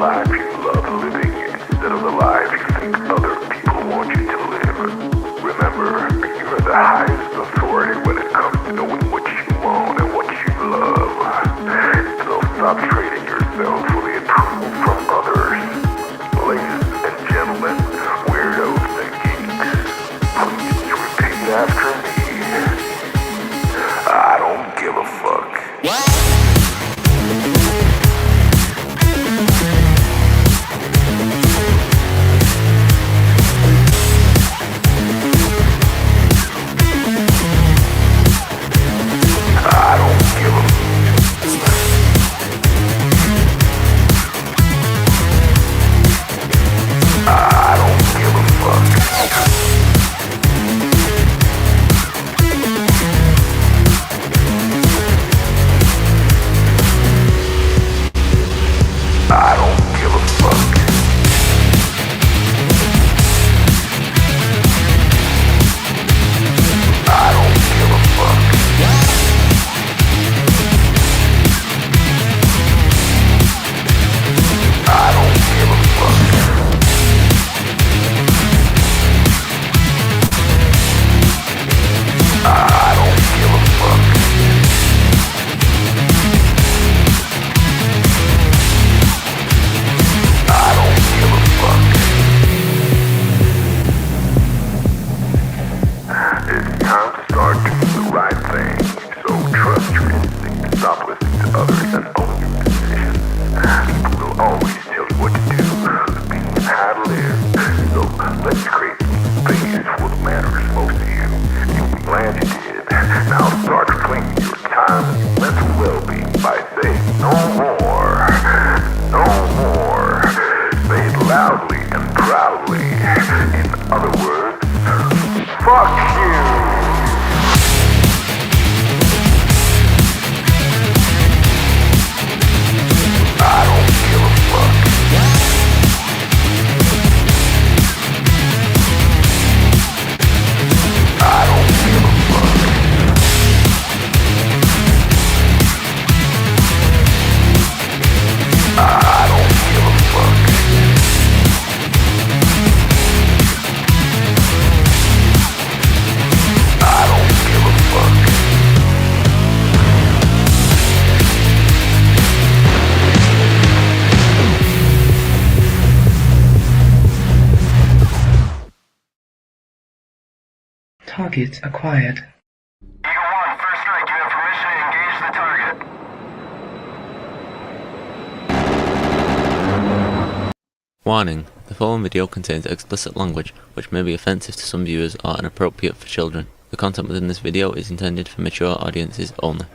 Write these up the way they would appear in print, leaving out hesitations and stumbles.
life you love living instead of the life you think other people want you to live. Remember, you're the highest authority when it comes to knowing what you want and what you love. So stop trading yourself for the approval from others. Ladies and gentlemen, weirdos and geeks, please repeat after me. I don't give a fuck. Targets acquired. Eagle 1, first strike. You have permission to engage the target. Warning: the following video contains explicit language which may be offensive to some viewers or inappropriate for children. The content within this video is intended for mature audiences only.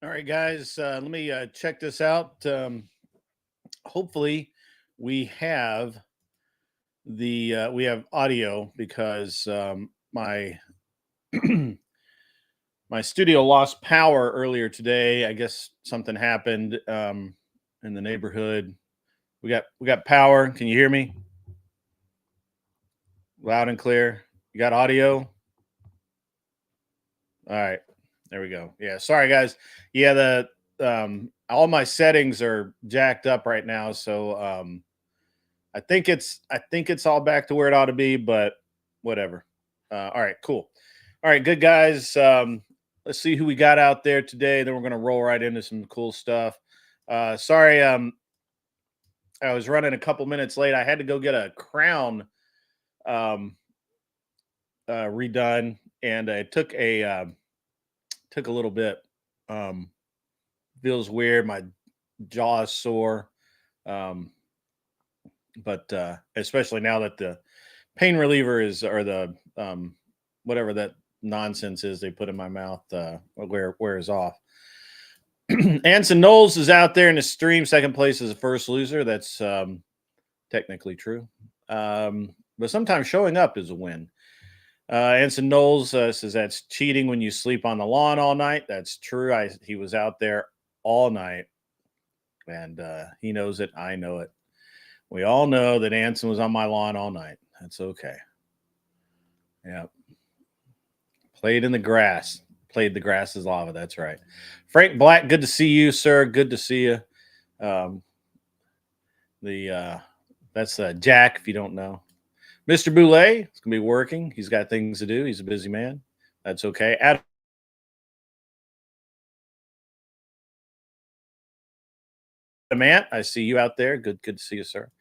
Alright guys, let me check this out. Hopefully we have audio because my my studio lost power earlier today. I guess something happened in the neighborhood. We got power. Can you hear me? Loud and clear. You got audio? All right. There we go. Yeah, sorry guys. Yeah, the all my settings are jacked up right now, so I think it's all back to where it ought to be, but whatever. All right, cool. All right, good guys. Let's see who we got out there today. Then we're gonna roll right into some cool stuff. Sorry, I was running a couple minutes late. I had to go get a crown redone, and it took a little bit. Feels weird. My jaw is sore. But especially now that the pain reliever or the whatever that nonsense is they put in my mouth wears off. Anson Knowles is out there in the stream. Second place is the first loser. That's technically true. But sometimes showing up is a win. Anson Knowles says that's cheating when you sleep on the lawn all night. That's true. He was out there all night, and he knows it. I know it. We all know that Anson was on my lawn all night. That's okay. Yeah. Played in the grass. Played the grass is lava. That's right. Frank Black, good to see you, sir. Good to see you. Um, that's Jack, if you don't know. Mr. Boulay is gonna be working. He's got things to do. He's a busy man. That's okay. Adam Ant, I see you out there. Good to see you, sir.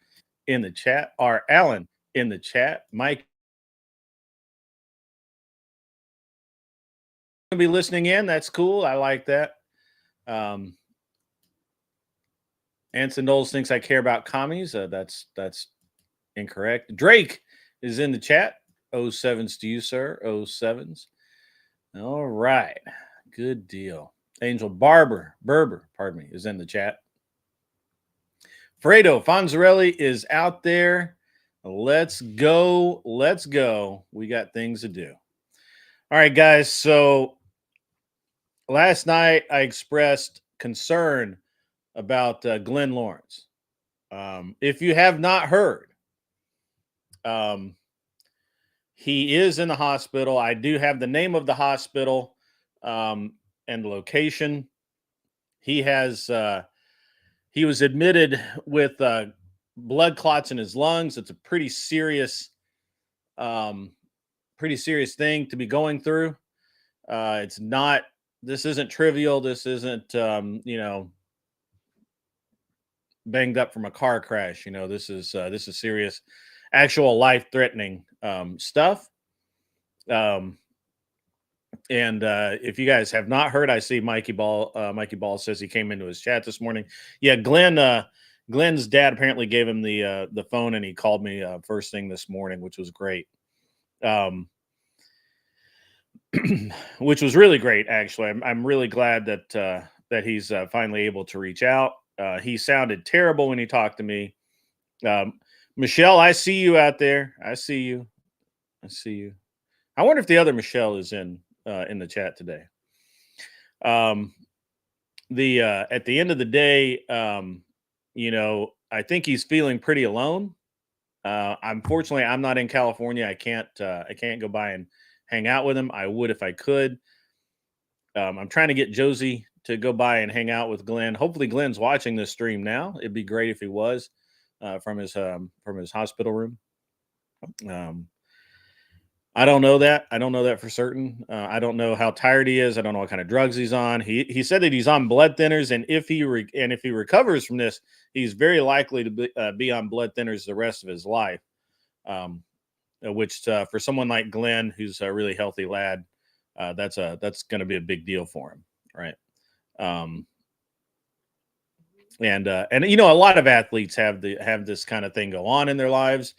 In the chat. R. Allen in the chat. Mike gonna be listening in. That's cool. I like that. Anson Knowles thinks I care about commies. That's incorrect. Drake is in the chat. 07s to you, sir. 07s. All right. Good deal. Angel Berber, pardon me, is in the chat. Fredo Fonzarelli is out there. Let's go. Let's go. We got things to do. All right, guys. So last night I expressed concern about Glenn Lawrence. If you have not heard, he is in the hospital. I do have the name of the hospital and the location. He has he was admitted with blood clots in his lungs. It's a pretty serious thing to be going through. It's not. This isn't trivial. This isn't banged up from a car crash. This is serious, actual life threatening stuff. And if you guys have not heard, I see Mikey Ball says he came into his chat this morning. Yeah, Glenn's dad apparently gave him the phone, and he called me first thing this morning, which was great. Which was really great, actually. I'm really glad that he's finally able to reach out. He sounded terrible when he talked to me. Michelle, I see you out there. I see you. I wonder if the other Michelle is in the chat today. At the end of the day, I think he's feeling pretty alone. Unfortunately, I'm not in California. I can't go by and hang out with him. I would if I could. I'm trying to get Josie to go by and hang out with Glenn. Hopefully, Glenn's watching this stream now. It'd be great if he was from his hospital room. I don't know that. I don't know that for certain. I don't know how tired he is. I don't know what kind of drugs he's on. He said that he's on blood thinners, and if he recovers from this, he's very likely to be on blood thinners the rest of his life. Which for someone like Glenn, who's a really healthy lad, that's going to be a big deal for him, right? And a lot of athletes have this kind of thing go on in their lives.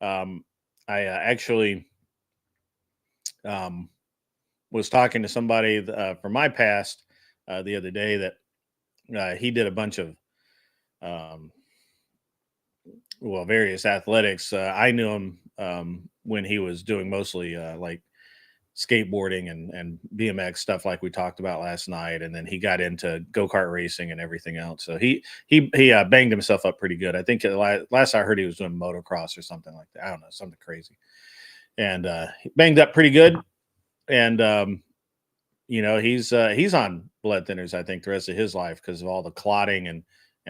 I actually was talking to somebody from my past the other day that he did a bunch of various athletics. I knew him when he was doing mostly like skateboarding and BMX stuff like we talked about last night, and then he got into go-kart racing and everything else. So he banged himself up pretty good. I think last I heard he was doing motocross or something like that. I don't know, something crazy. And he banged up pretty good. And he's on blood thinners, I think, the rest of his life because of all the clotting and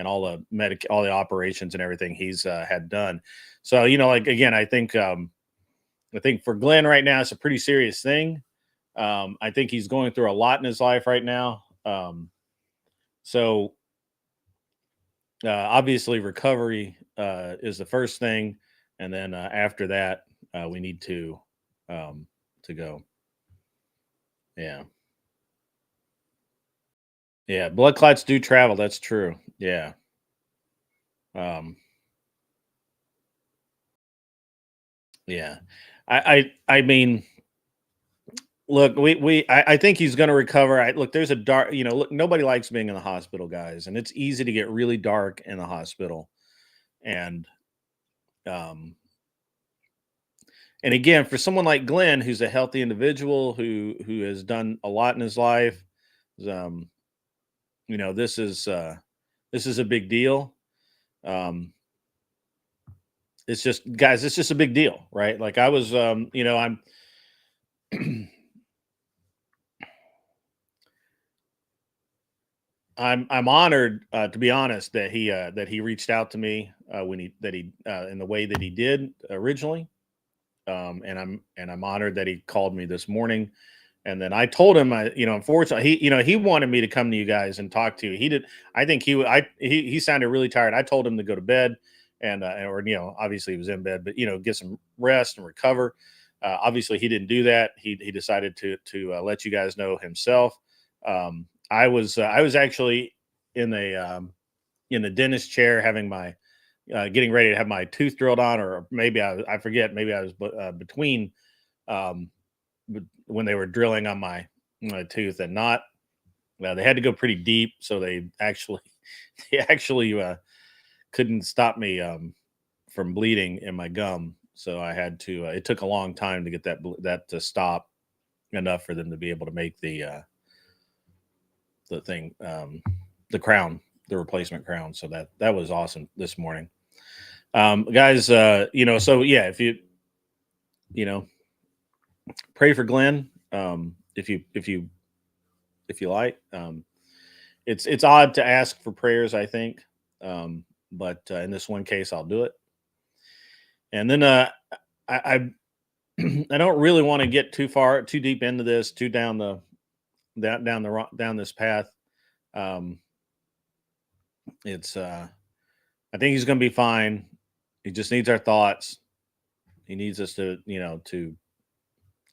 all the operations and everything he's had done. So again, I think for Glenn right now, it's a pretty serious thing. I think he's going through a lot in his life right now. So obviously recovery is the first thing. And then after that, we need to go. Yeah. Yeah. Blood clots do travel. That's true. Yeah. Yeah. I mean, look, I think he's going to recover. Look, there's a dark, look, nobody likes being in the hospital, guys, and it's easy to get really dark in the hospital. And again, for someone like Glenn, who's a healthy individual who has done a lot in his life, this is a big deal. It's just, guys, it's just a big deal, right? Like I was, I'm I'm honored, to be honest, that he reached out to me when he in the way that he did originally. And I'm honored that he called me this morning. And then I told him, unfortunately, he wanted me to come to you guys and talk to you. He did. I think he sounded really tired. I told him to go to bed, or obviously he was in bed, but get some rest and recover. Obviously he didn't do that. He decided to let you guys know himself. I was actually in the dentist chair having my getting ready to have my tooth drilled on, or maybe I forget. Maybe I was between um, when they were drilling on my tooth, and not. They had to go pretty deep, so they actually they actually couldn't stop me from bleeding in my gum. So I had to. It took a long time to get that to stop enough for them to be able to make the thing, the crown, the replacement crown. So that was awesome this morning. Guys, so yeah, if you know pray for Glenn, if you like. It's odd to ask for prayers, I think, but in this one case I'll do it. And then I I don't really want to get too deep into this, too down this path. um it's I think he's going to be fine. He just needs our thoughts. He needs us to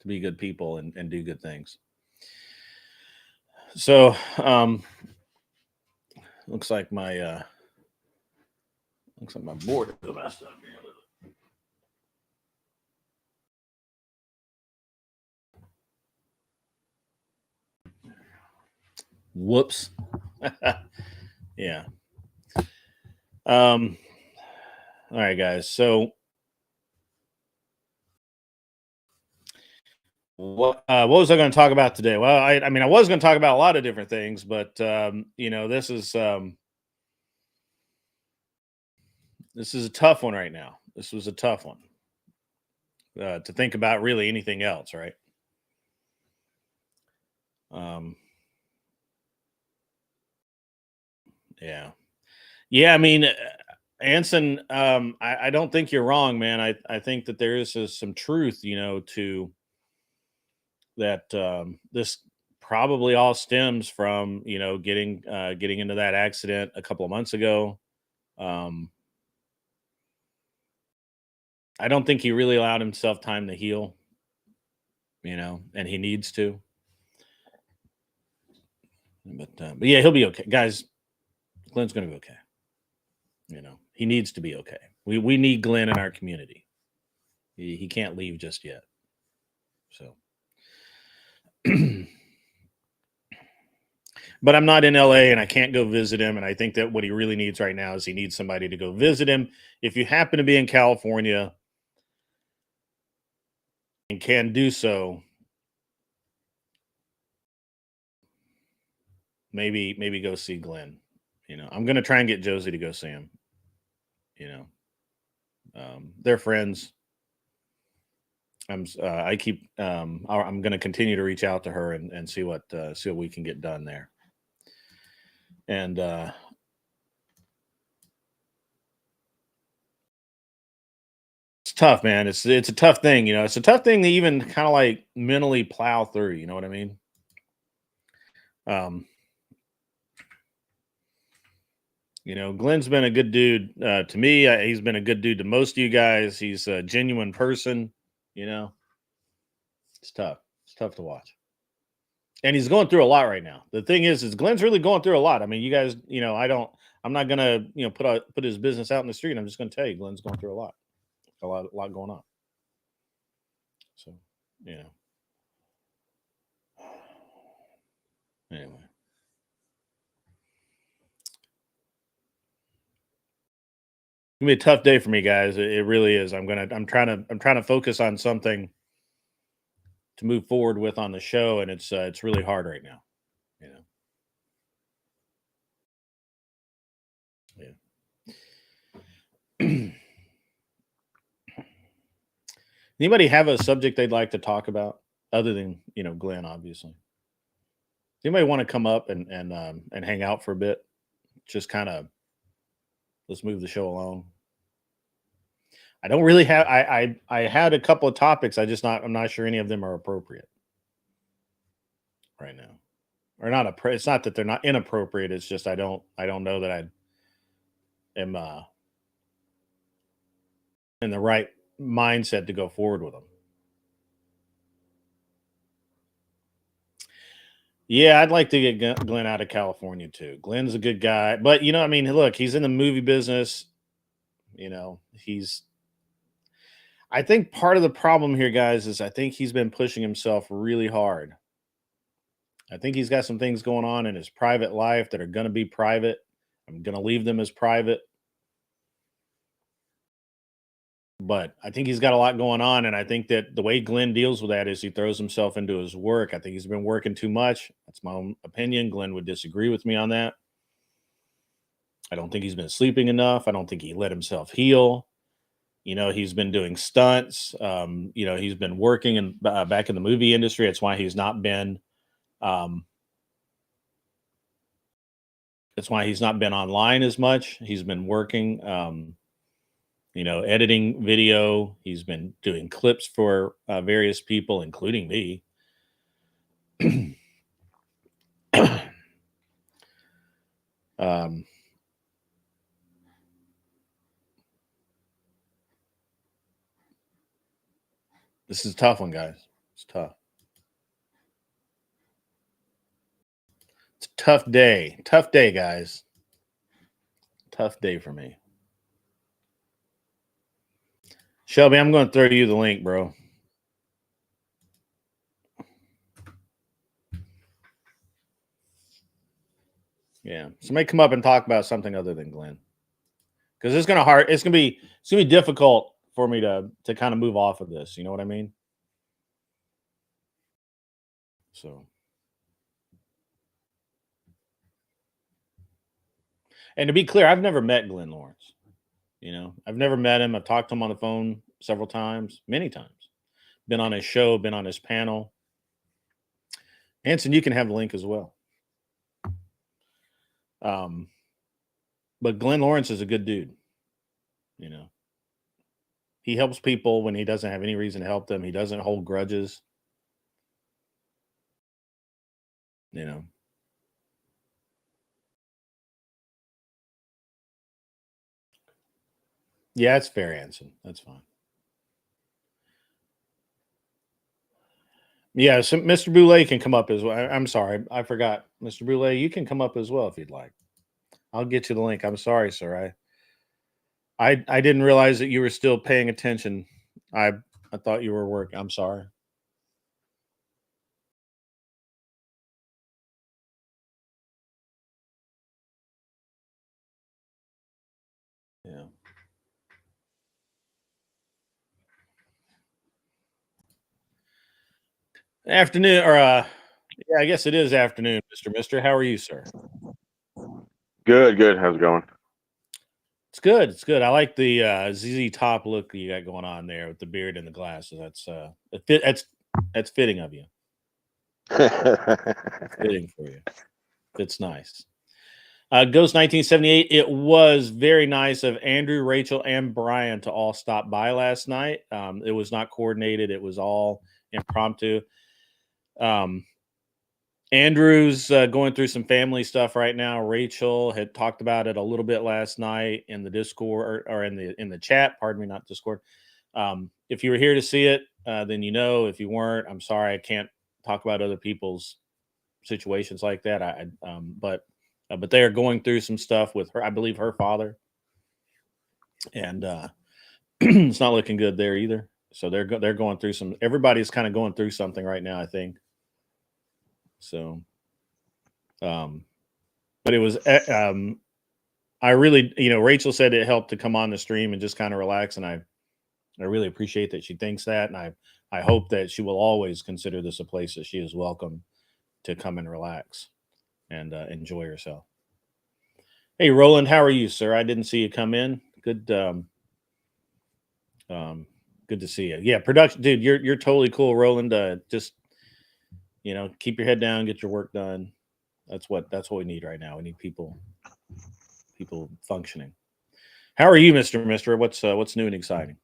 be good people and do good things. So looks like my board is messed up here. Whoops. Yeah. All right, guys. So what was I going to talk about today? Well, I mean, I was going to talk about a lot of different things, but this is a tough one right now. This was a tough one to think about. Really, anything else, right? Um, yeah, yeah. I mean, Anson, I don't think you're wrong, man. I think that there is some truth, to that. This probably all stems from getting into that accident a couple of months ago. Um, I don't think he really allowed himself time to heal, and he needs to. But yeah, he'll be okay, guys. Glenn's going to be okay. He needs to be okay. We need Glenn in our community. He can't leave just yet. So, but I'm not in LA and I can't go visit him. And I think that what he really needs right now is he needs somebody to go visit him. If you happen to be in California and can do so, maybe go see Glenn. I'm gonna try and get Josie to go see him. They're friends. I'm going to continue to reach out to her and see what we can get done there. And it's tough, man. It's a tough thing. It's a tough thing to even kind of like mentally plow through. You know what I mean? Glenn's been a good dude to me. He's been a good dude to most of you guys. He's a genuine person. It's tough. It's tough to watch. And he's going through a lot right now. The thing is Glenn's really going through a lot. I mean, you guys, I'm not gonna, put his business out in the street. I'm just gonna tell you, Glenn's going through a lot going on. So, anyway. It's gonna be a tough day for me, guys. It really is. I'm trying to focus on something to move forward with on the show, and it's really hard right now. Yeah. Anybody have a subject they'd like to talk about other than Glenn, obviously? Anybody want to come up and hang out for a bit? Just kind of let's move the show along. I don't really have. I had a couple of topics. I'm not sure any of them are appropriate right now, or not. It's not that they're not inappropriate. It's just I don't know that I am in the right mindset to go forward with them. Yeah, I'd like to get Glenn out of California too. Glenn's a good guy, but I mean, look, he's in the movie business. He's. I think part of the problem here, guys, is I think he's been pushing himself really hard. I think he's got some things going on in his private life that are going to be private. I'm going to leave them as private. But I think he's got a lot going on. And I think that the way Glenn deals with that is he throws himself into his work. I think he's been working too much. That's my own opinion. Glenn would disagree with me on that. I don't think he's been sleeping enough. I don't think he let himself heal. He's been doing stunts. He's been working back in the movie industry. That's why he's not been. That's why he's not been online as much. He's been working, editing video. He's been doing clips for various people, including me. This is a tough one, guys. It's tough. It's a tough day. Tough day, guys. Tough day for me. Shelby, I'm going to throw you the link, bro. Yeah. Somebody come up and talk about something other than Glenn. Because it's gonna be difficult for me to kind of move off of this. You know what I mean? So, and to be clear, I've never met Glenn Lawrence. I've never met him. I've talked to him on the phone several times, many times. Been on his show, been on his panel. Anson, you can have the link as well. But Glenn Lawrence is a good dude. He helps people when he doesn't have any reason to help them. He doesn't hold grudges. Yeah, it's fair, Anson. That's fine. Yeah, so Mr. Boulay can come up as well. I'm sorry, I forgot. Mr. Boulay, you can come up as well if you'd like. I'll get you the link. I'm sorry, sir. I didn't realize that you were still paying attention. I thought you were working. I'm sorry. Yeah. Afternoon, or yeah, I guess it is afternoon, Mr. Mister. How are you, sir? Good. How's it going? It's good. It's good. I like the ZZ Top look you got going on there with the beard and the glasses. That's fitting of you. Fitting for you. It's nice. Ghost 1978. It was very nice of Andrew, Rachel, and Brian to all stop by last night. It was not coordinated. It was all impromptu. Andrew's going through some family stuff right now. Rachel had talked about it a little bit last night in the Discord or in the chat. Pardon me, not Discord. If you were here to see it, then you know. If you weren't, I'm sorry. I can't talk about other people's situations like that. But they are going through some stuff with her. I believe her father, and it's not looking good there either. So they're going through some. Everybody's kind of going through something right now, I think. So, but it was, I really, Rachel said it helped to come on the stream and just kind of relax. And I really appreciate that she thinks that. And I hope that she will always consider this a place that she is welcome to come and relax and enjoy herself. Hey, Roland, how are you, sir? I didn't see you come in. Good. Good to see you. Yeah. Production, dude, you're totally cool, Roland. Just, You know, keep your head down, get your work done. That's what we need right now. We need people functioning. How are you, Mister? What's new and exciting?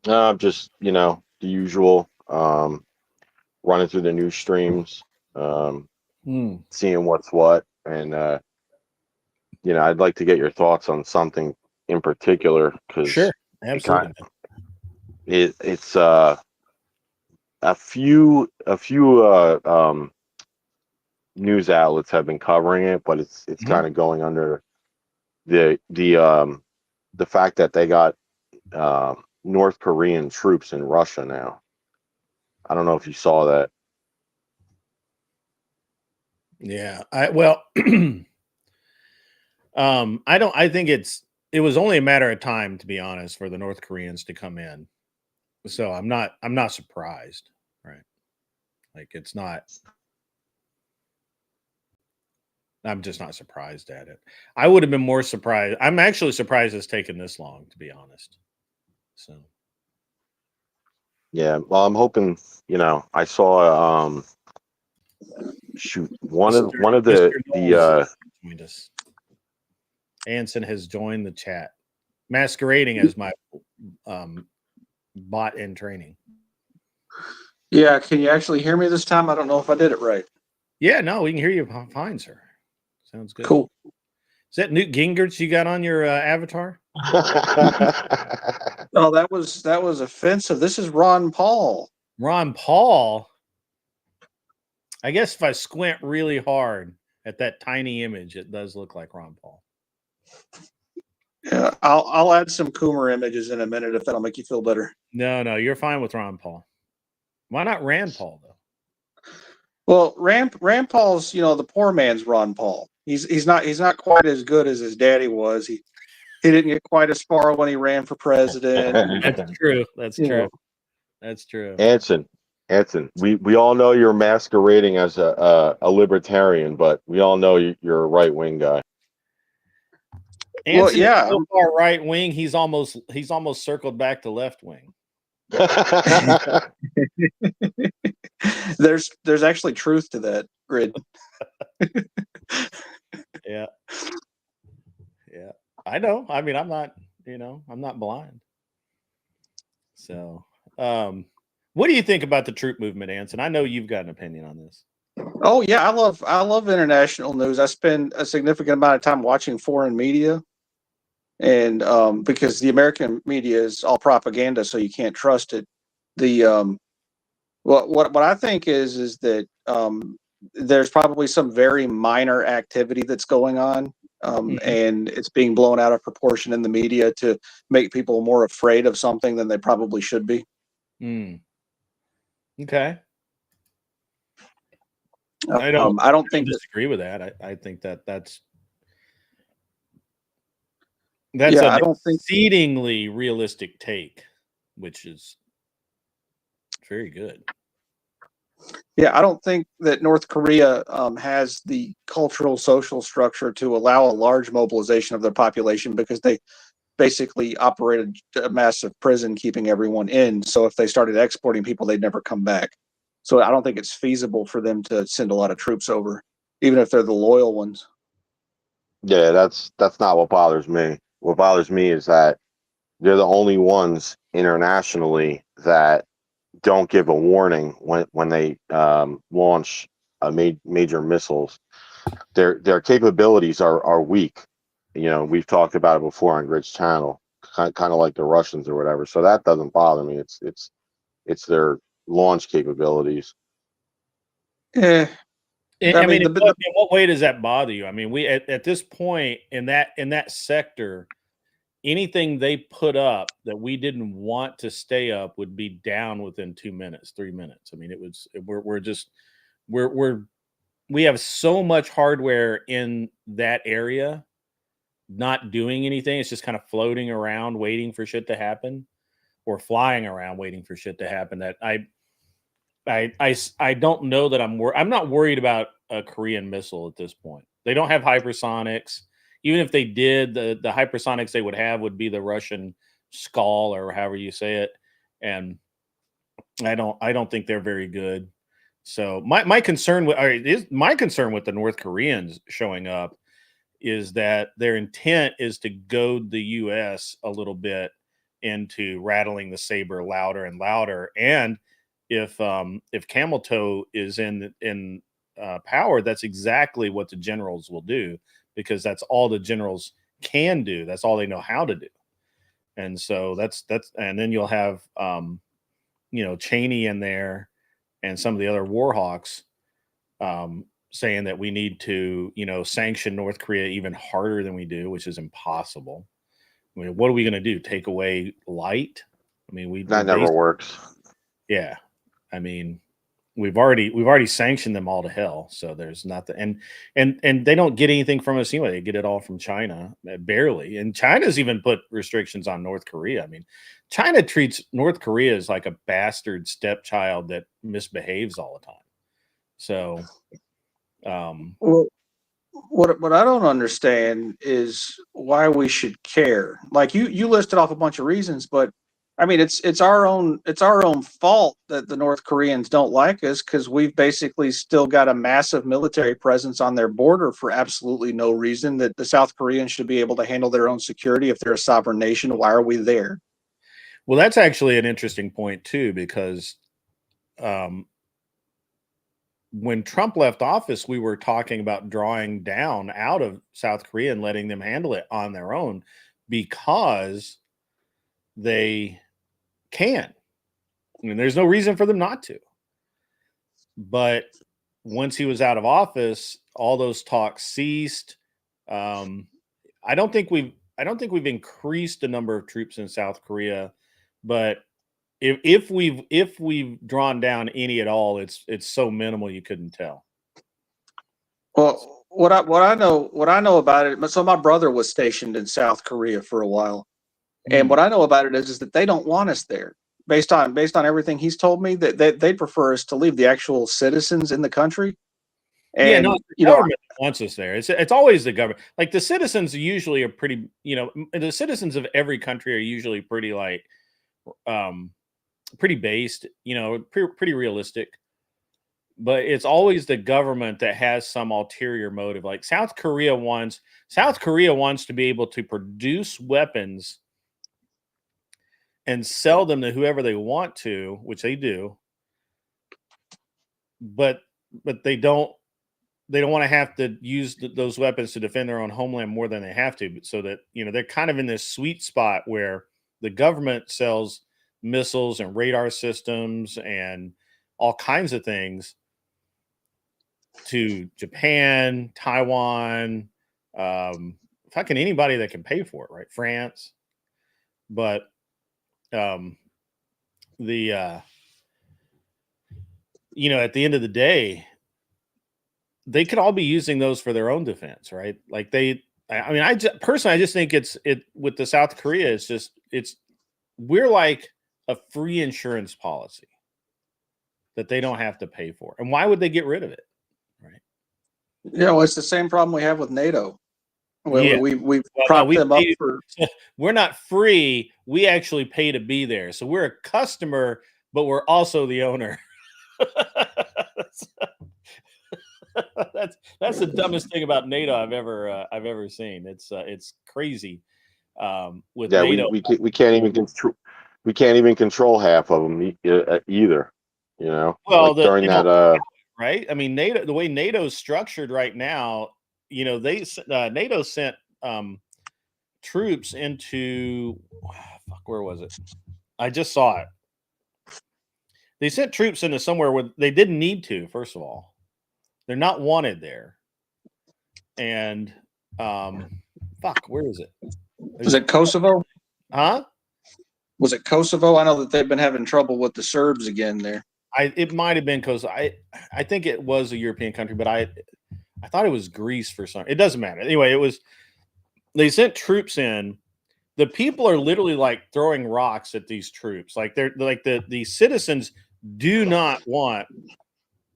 Just the usual. Running through the news streams, seeing what's what, and I'd like to get your thoughts on something in particular because Sure, absolutely. it's a few news outlets have been covering it, but it's kind of going under the fact that they got North Korean troops in Russia now. I don't know if you saw that. Yeah. I think it was only a matter of time, to be honest, for the North Koreans to come in. So I'm not surprised, right? Like I'm just not surprised at it. I would have been more surprised. I'm actually surprised it's taken this long, to be honest. So Yeah, well, I'm hoping. I saw shoot one of Mr. the Knowles joined us. Anson has joined the chat, masquerading as my bot in training. Yeah, can you actually hear me this time? I don't know if I did it right. Yeah, no, we can hear you fine, sir. Sounds good. Cool. Is that Newt Gingrich you got on your avatar? Oh, that was offensive. This is Ron Paul. Ron Paul. I guess if I squint really hard at that tiny image, it does look like Ron Paul. Yeah, I'll add some Coomer images in a minute if that'll make you feel better. No, you're fine with Ron Paul. Why not Rand Paul though? Well, Rand Paul's, the poor man's Ron Paul. He's not quite as good as his daddy was. He didn't get quite as far when he ran for president. That's true. That's You true. know. That's true. Anson, we all know you're masquerading as a libertarian, but we all know you're a right wing guy. Anson Well, yeah, is so far right wing. He's almost circled back to left wing. there's actually truth to that, Grid. Yeah. I know. I mean, I'm not blind. So, what do you think about the troop movement, Anson? I know you've got an opinion on this. Oh yeah, I love international news. I spend a significant amount of time watching foreign media, and because the American media is all propaganda, so you can't trust it. The what I think is that there's probably some very minor activity that's going on, and it's being blown out of proportion in the media to make people more afraid of something than they probably should be. Okay. I don't disagree with that. I think that's yeah, an exceedingly realistic take, which is very good. Yeah, I don't think that North Korea has the cultural social structure to allow a large mobilization of their population because they basically operated a massive prison keeping everyone in. So if they started exporting people, they'd never come back. So I don't think it's feasible for them to send a lot of troops over, even if they're the loyal ones. Yeah, that's not what bothers me. What bothers me is that they're the only ones internationally that don't give a warning when they launch major missiles. Their capabilities are weak. We've talked about it before on Grid's channel, kind of like the Russians or whatever. So that doesn't bother me. It's their launch capabilities. Yeah. I mean, in what way does that bother you? I mean, we at this point in that sector, anything they put up that we didn't want to stay up would be down within 2 minutes, 3 minutes. I mean, we have so much hardware in that area not doing anything. It's just kind of floating around waiting for shit to happen, or flying around waiting for shit to happen, that I don't know that I'm not worried about a Korean missile at this point. They don't have hypersonics. Even if they did, the hypersonics they would have would be the Russian Skull, or however you say it. And I don't think they're very good. So my concern with my concern with the North Koreans showing up is that their intent is to goad the U.S. a little bit into rattling the saber louder and louder. And if Camel Toe is in power, that's exactly what the generals will do, because that's all the generals can do. That's all they know how to do. And so that's and then you'll have Cheney in there and some of the other war hawks saying that we need to, sanction North Korea even harder than we do, which is impossible. I mean, what are we going to do? Take away light? I mean, that never works. Yeah, I mean, we've already sanctioned them all to hell. So there's nothing, and they don't get anything from us anyway. They get it all from China, barely. And China's even put restrictions on North Korea. I mean, China treats North Korea as like a bastard stepchild that misbehaves all the time. So. Well, what I don't understand is why we should care. Like you listed off a bunch of reasons, but I mean it's our own fault that the North Koreans don't like us, because we've basically still got a massive military presence on their border for absolutely no reason. That the South Koreans should be able to handle their own security if they're a sovereign nation. Why are we there? Well, that's actually an interesting point too, because when Trump left office, we were talking about drawing down out of South Korea and letting them handle it on their own, because they can. I mean, there's no reason for them not to. But once he was out of office, all those talks ceased. I don't think we've increased the number of troops in South Korea, but if we've drawn down any at all, it's so minimal you couldn't tell. Well, what I know about it. So my brother was stationed in South Korea for a while, and what I know about it is that they don't want us there. Based on everything he's told me, that they'd prefer us to leave, the actual citizens in the country. And the government wants us there. It's always the government. Like the citizens usually are pretty. The citizens of every country are usually pretty like. Pretty based, pretty realistic, but it's always the government that has some ulterior motive. Like South Korea wants to be able to produce weapons and sell them to whoever they want to, which they do, but they don't want to have to use those weapons to defend their own homeland more than they have to. So that they're kind of in this sweet spot where the government sells missiles and radar systems and all kinds of things to Japan, Taiwan, fucking anybody that can pay for it, right? France. But at the end of the day, they could all be using those for their own defense, right? Like I just think it's with the South Korea, we're like a free insurance policy that they don't have to pay for. And why would they get rid of it? Right. Well, it's the same problem we have with NATO. We've propped them up for. We're not free. We actually pay to be there. So we're a customer, but we're also the owner. That's the dumbest thing about NATO I've ever seen. It's crazy. With NATO, we can't even control half of them either. Well, during that, right? I mean, NATO, the way NATO's structured right now, NATO sent troops into where was it? I just saw it. They sent troops into somewhere where they didn't need to. First of all, they're not wanted there. And where is it? Was it Kosovo? Huh? Was it Kosovo? I know that they've been having trouble with the Serbs again there. It might have been Kosovo. I think it was a European country, but I thought it was Greece for some. It doesn't matter. Anyway, they sent troops in. The people are literally like throwing rocks at these troops. Like they're like the citizens do not want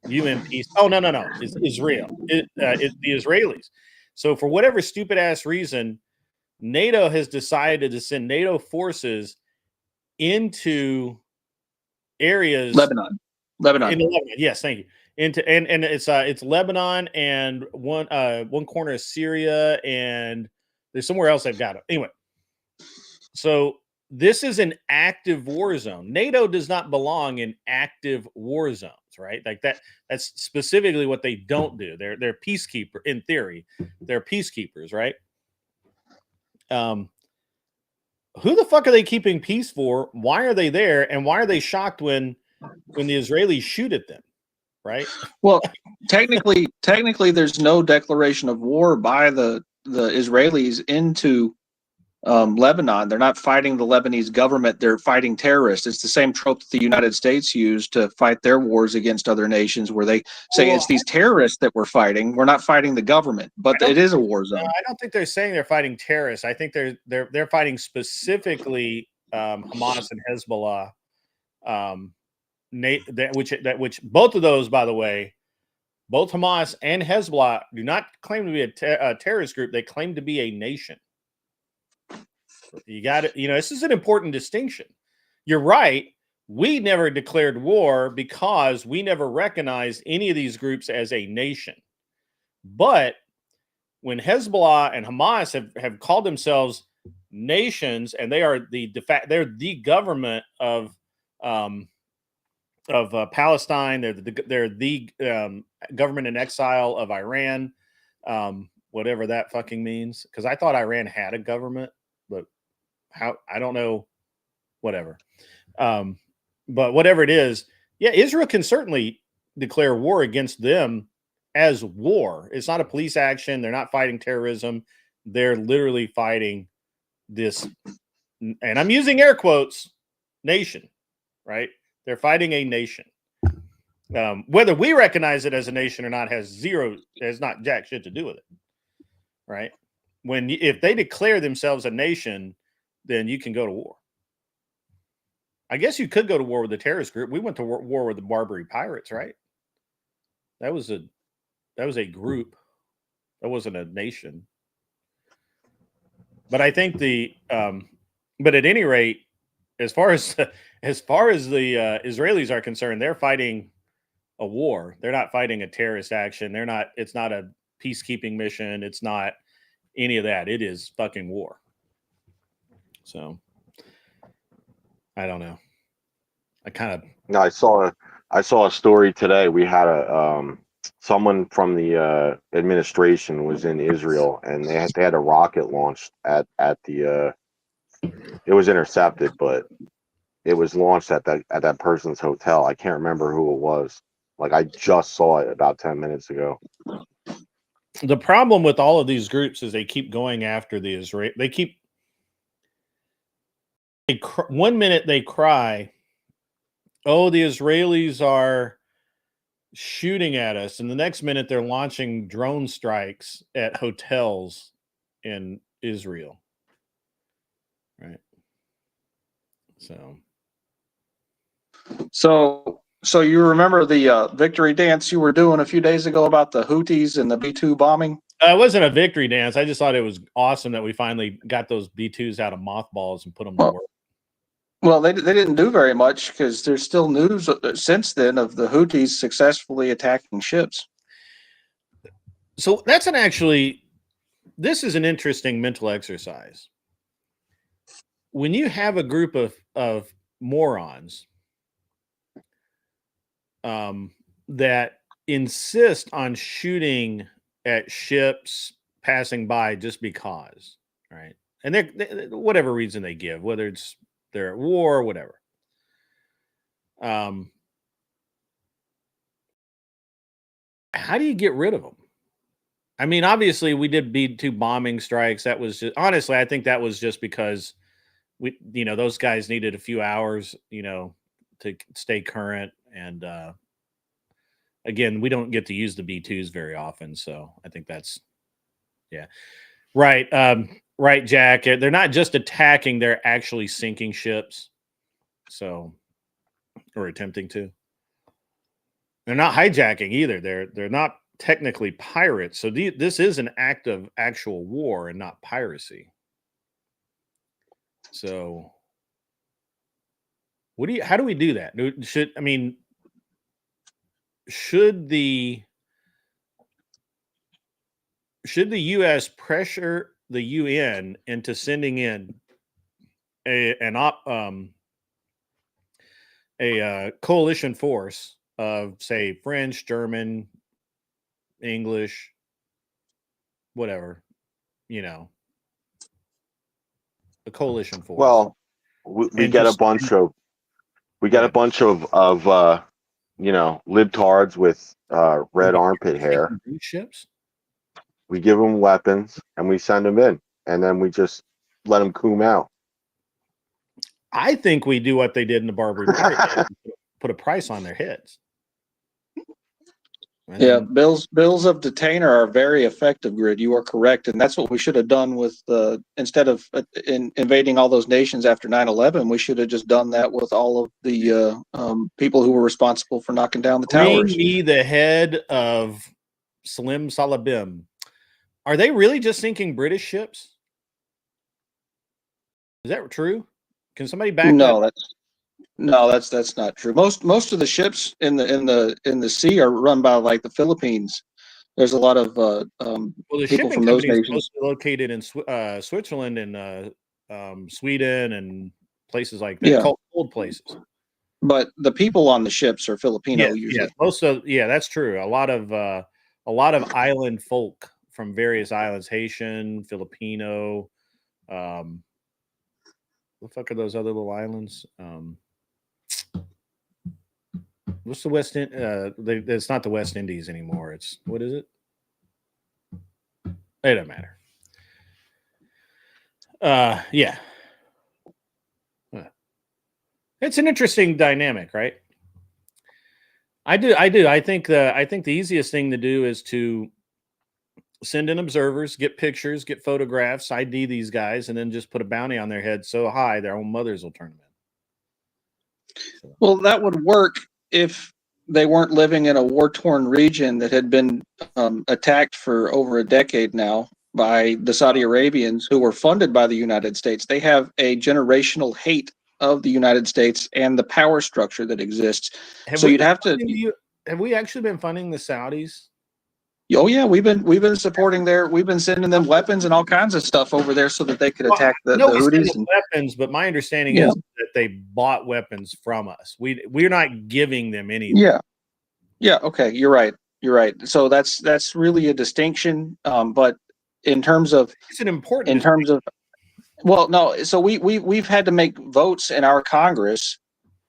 UN peace. Oh no! It's Israel. It's the Israelis. So for whatever stupid ass reason, NATO has decided to send NATO forces into areas. Lebanon. Lebanon. In Lebanon, yes, thank you. And it's Lebanon and one corner of Syria, and there's somewhere else they've got it. Anyway, so this is an active war zone. NATO does not belong in active war zones, right? Like that. That's specifically what they don't do. They're peacekeeper in theory. They're peacekeepers, right? Who the fuck are they keeping peace for? Why are they there? And why are they shocked when the Israelis shoot at them? Right? Well, technically, there's no declaration of war by the Israelis into Lebanon. They're not fighting the Lebanese government. They're fighting terrorists. It's the same trope that the United States used to fight their wars against other nations, where they say it's these terrorists that we're fighting. We're not fighting the government, but it is a war zone. No, I don't think they're saying they're fighting terrorists. I think they're fighting specifically Hamas and Hezbollah. Which both of those, by the way, both Hamas and Hezbollah do not claim to be a terrorist group. They claim to be a nation. You got it. This is an important distinction. You're right. We never declared war because we never recognized any of these groups as a nation. But when Hezbollah and Hamas have called themselves nations, and they are they're the government of Palestine. They're the government in exile of Iran, whatever that fucking means. Because I thought Iran had a government, but I don't know, whatever. But whatever it is, yeah, Israel can certainly declare war against them as war. It's not a police action. They're not fighting terrorism. They're literally fighting this, and I'm using air quotes, nation, right? They're fighting a nation. Whether we recognize it as a nation or not has not jack shit to do with it, right? If they declare themselves a nation, then you can go to war. I guess you could go to war with a terrorist group. We went to war with the Barbary Pirates, right? That was a group. That wasn't a nation. But I think but at any rate, as far as the Israelis are concerned, they're fighting a war. They're not fighting a terrorist action. It's not a peacekeeping mission. It's not any of that. It is fucking war. So I don't know. I saw a story today. We had someone from the administration was in Israel, and they had a rocket launched at the it was intercepted, but it was launched at that person's hotel. I can't remember who it was. Like, I just saw it about 10 minutes ago. The problem with all of these groups is they keep going after the Israel. One minute they cry, "Oh, the Israelis are shooting at us," and the next minute they're launching drone strikes at hotels in Israel. Right. So you remember the victory dance you were doing a few days ago about the Houthis and the B-2 bombing? It wasn't a victory dance. I just thought it was awesome that we finally got those B-2s out of mothballs and put them to work. Well, they didn't do very much, because there's still news since then of the Houthis successfully attacking ships. So this is an interesting mental exercise. When you have a group of morons that insist on shooting at ships passing by just because, right? And they whatever reason they give, whether it's they're at war or whatever. How do you get rid of them? I mean, obviously we did B-2 bombing strikes. That was just, honestly, I think that was just because those guys needed a few hours, to stay current. And again, we don't get to use the B-2s very often. So I think that's, yeah. Right. Right, Jack. They're not just attacking, they're actually sinking ships. So, or attempting to. They're not hijacking either. They're not technically pirates. So this is an act of actual war and not piracy. So how do we do that? should the U.S. pressure the UN into sending in a coalition force of, say, French, German, English, whatever, a coalition force. Well, we And get a just bunch of Yeah. libtards with red armpit hair. Sinking ships. We give them weapons and we send them in, and then we just let them coom out. I think we do what they did in the Barbary Pirates, put a price on their heads. And Yeah, then, bills of detainer are very effective, Grid. You are correct, and that's what we should have done with instead of invading all those nations after 9/11. We should have just done that with all of the people who were responsible for knocking down the bring towers. me the head of Slim Salabim. Are they really just sinking British ships? Is that true? Can somebody back that? That's not true. Most of the ships in the sea are run by like the Philippines. There's a lot of Well, the people shipping from those company is nations. mostly located in Switzerland and Sweden and places like that, Yeah. cold places. But the people on the ships are Filipino usually. That's true. A lot of island folk from various islands, Haitian, Filipino. What the fuck are those other little islands? What's the West End? It's not the West Indies anymore. It's, what is it? It doesn't matter. Yeah. It's an interesting dynamic, right? I do. I think the easiest thing to do is to send in observers, get pictures, get photographs, ID these guys, and then just put a bounty on their head so high their own mothers will turn them in. So. Well, that would work if they weren't living in a war-torn region that had been attacked for over a decade now by the Saudi Arabians, who were funded by the United States. They have a generational hate of the United States and the power structure that exists. So you'd have to. Have we actually been funding the Saudis? Oh yeah, we've been supporting we've been sending them weapons and all kinds of stuff over there so that they could attack the Houthis. Weapons, but my understanding is that they bought weapons from us. We're not giving them anything. Yeah. Okay, you're right. So that's really a distinction. But in terms of, it's an important. In terms of, well, no. So we've had to make votes in our Congress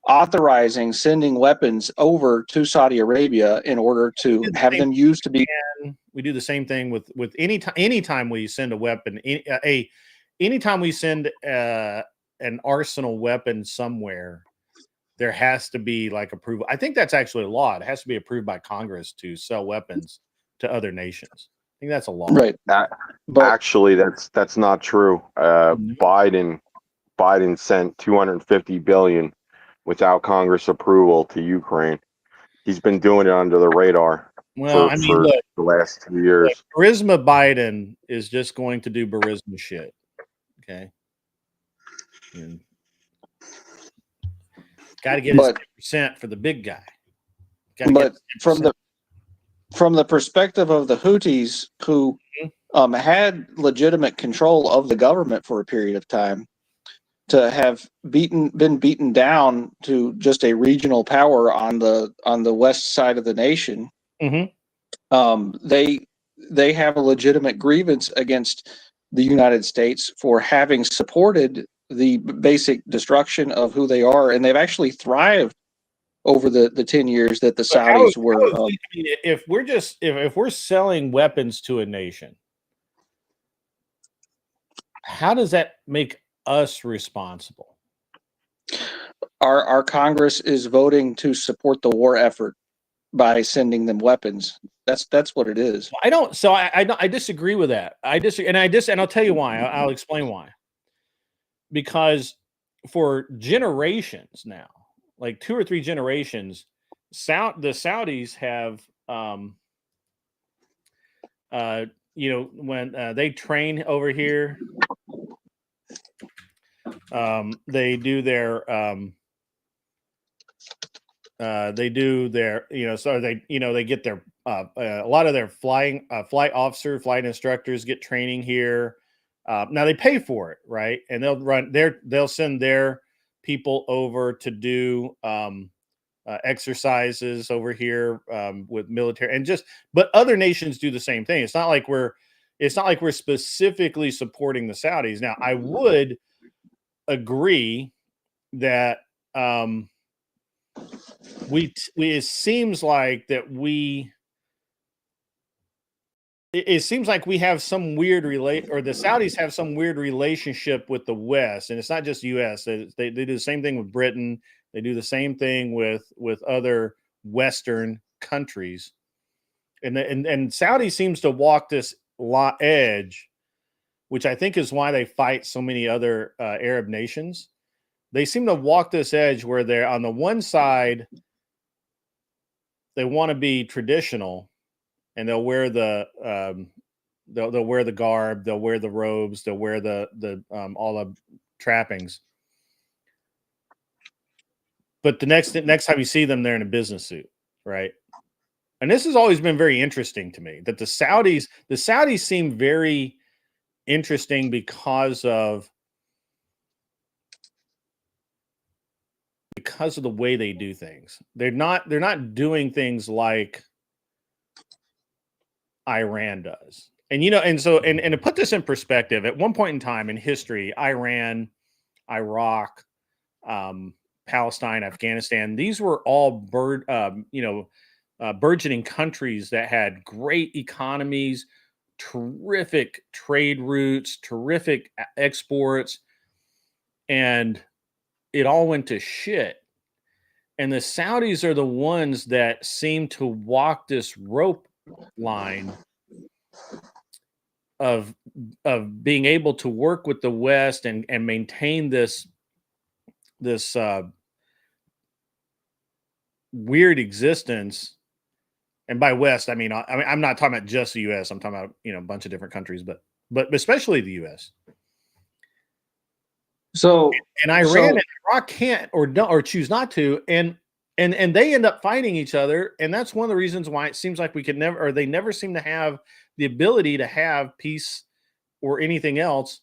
authorizing sending weapons over to Saudi Arabia in order to have them used to be. We do the same thing with anytime we send a weapon, anytime we send an arsenal weapon somewhere, there has to be like approval. I think that's actually a law. It has to be approved by Congress to sell weapons to other nations. I think that's a law. Right. Actually, that's not true. Biden sent $250 billion without Congress approval to Ukraine. He's been doing it under the radar for the last 2 years. Look, Burisma Biden is just going to do Burisma shit. Okay. Got to get his 10% for the big guy. But from the perspective of the Houthis, who had legitimate control of the government for a period of time, to have been beaten down to just a regional power on the west side of the nation, they have a legitimate grievance against the United States for having supported the basic destruction of who they are, and they've actually thrived over the 10 years that the Saudis were. If we're selling weapons to a nation, how does that make us responsible? Our Congress is voting to support the war effort by sending them weapons. That's what it is. I disagree with that. And I'll tell you why. I'll explain why. Because for generations now, like 2 or 3 generations, the Saudis have, when they train over here, they do their They do their, so they get their a lot of their flight flight instructors get training here. Now they pay for it, right? And they'll send their people over to do exercises over here with military but other nations do the same thing. It's not like we're specifically supporting the Saudis. Now, I would agree that it seems like we have some weird or the Saudis have some weird relationship with the West, and it's not just U.S. They do the same thing with Britain. They do the same thing with other Western countries, and Saudi seems to walk this edge, which I think is why they fight so many other Arab nations. They seem to walk this edge where they're on the one side, they want to be traditional, and they'll wear the they'll wear the garb, they'll wear the robes, they'll wear the all the trappings. But the next time you see them, they're in a business suit, right? And this has always been very interesting to me, that the Saudis seem very interesting because of the way they do things. They're not doing things like Iran does. And to put this in perspective, at one point in time in history, Iran, Iraq, Palestine, Afghanistan, these were all burgeoning countries that had great economies, terrific trade routes, terrific exports, and it all went to shit. And the Saudis are the ones that seem to walk this rope line of being able to work with the West and maintain this weird existence. And by West, I mean I'm not talking about just the U.S. I'm talking about a bunch of different countries, but especially the U.S. So and Iran and Iraq can't or choose not to, and they end up fighting each other, and that's one of the reasons why it seems like they never seem to have the ability to have peace or anything else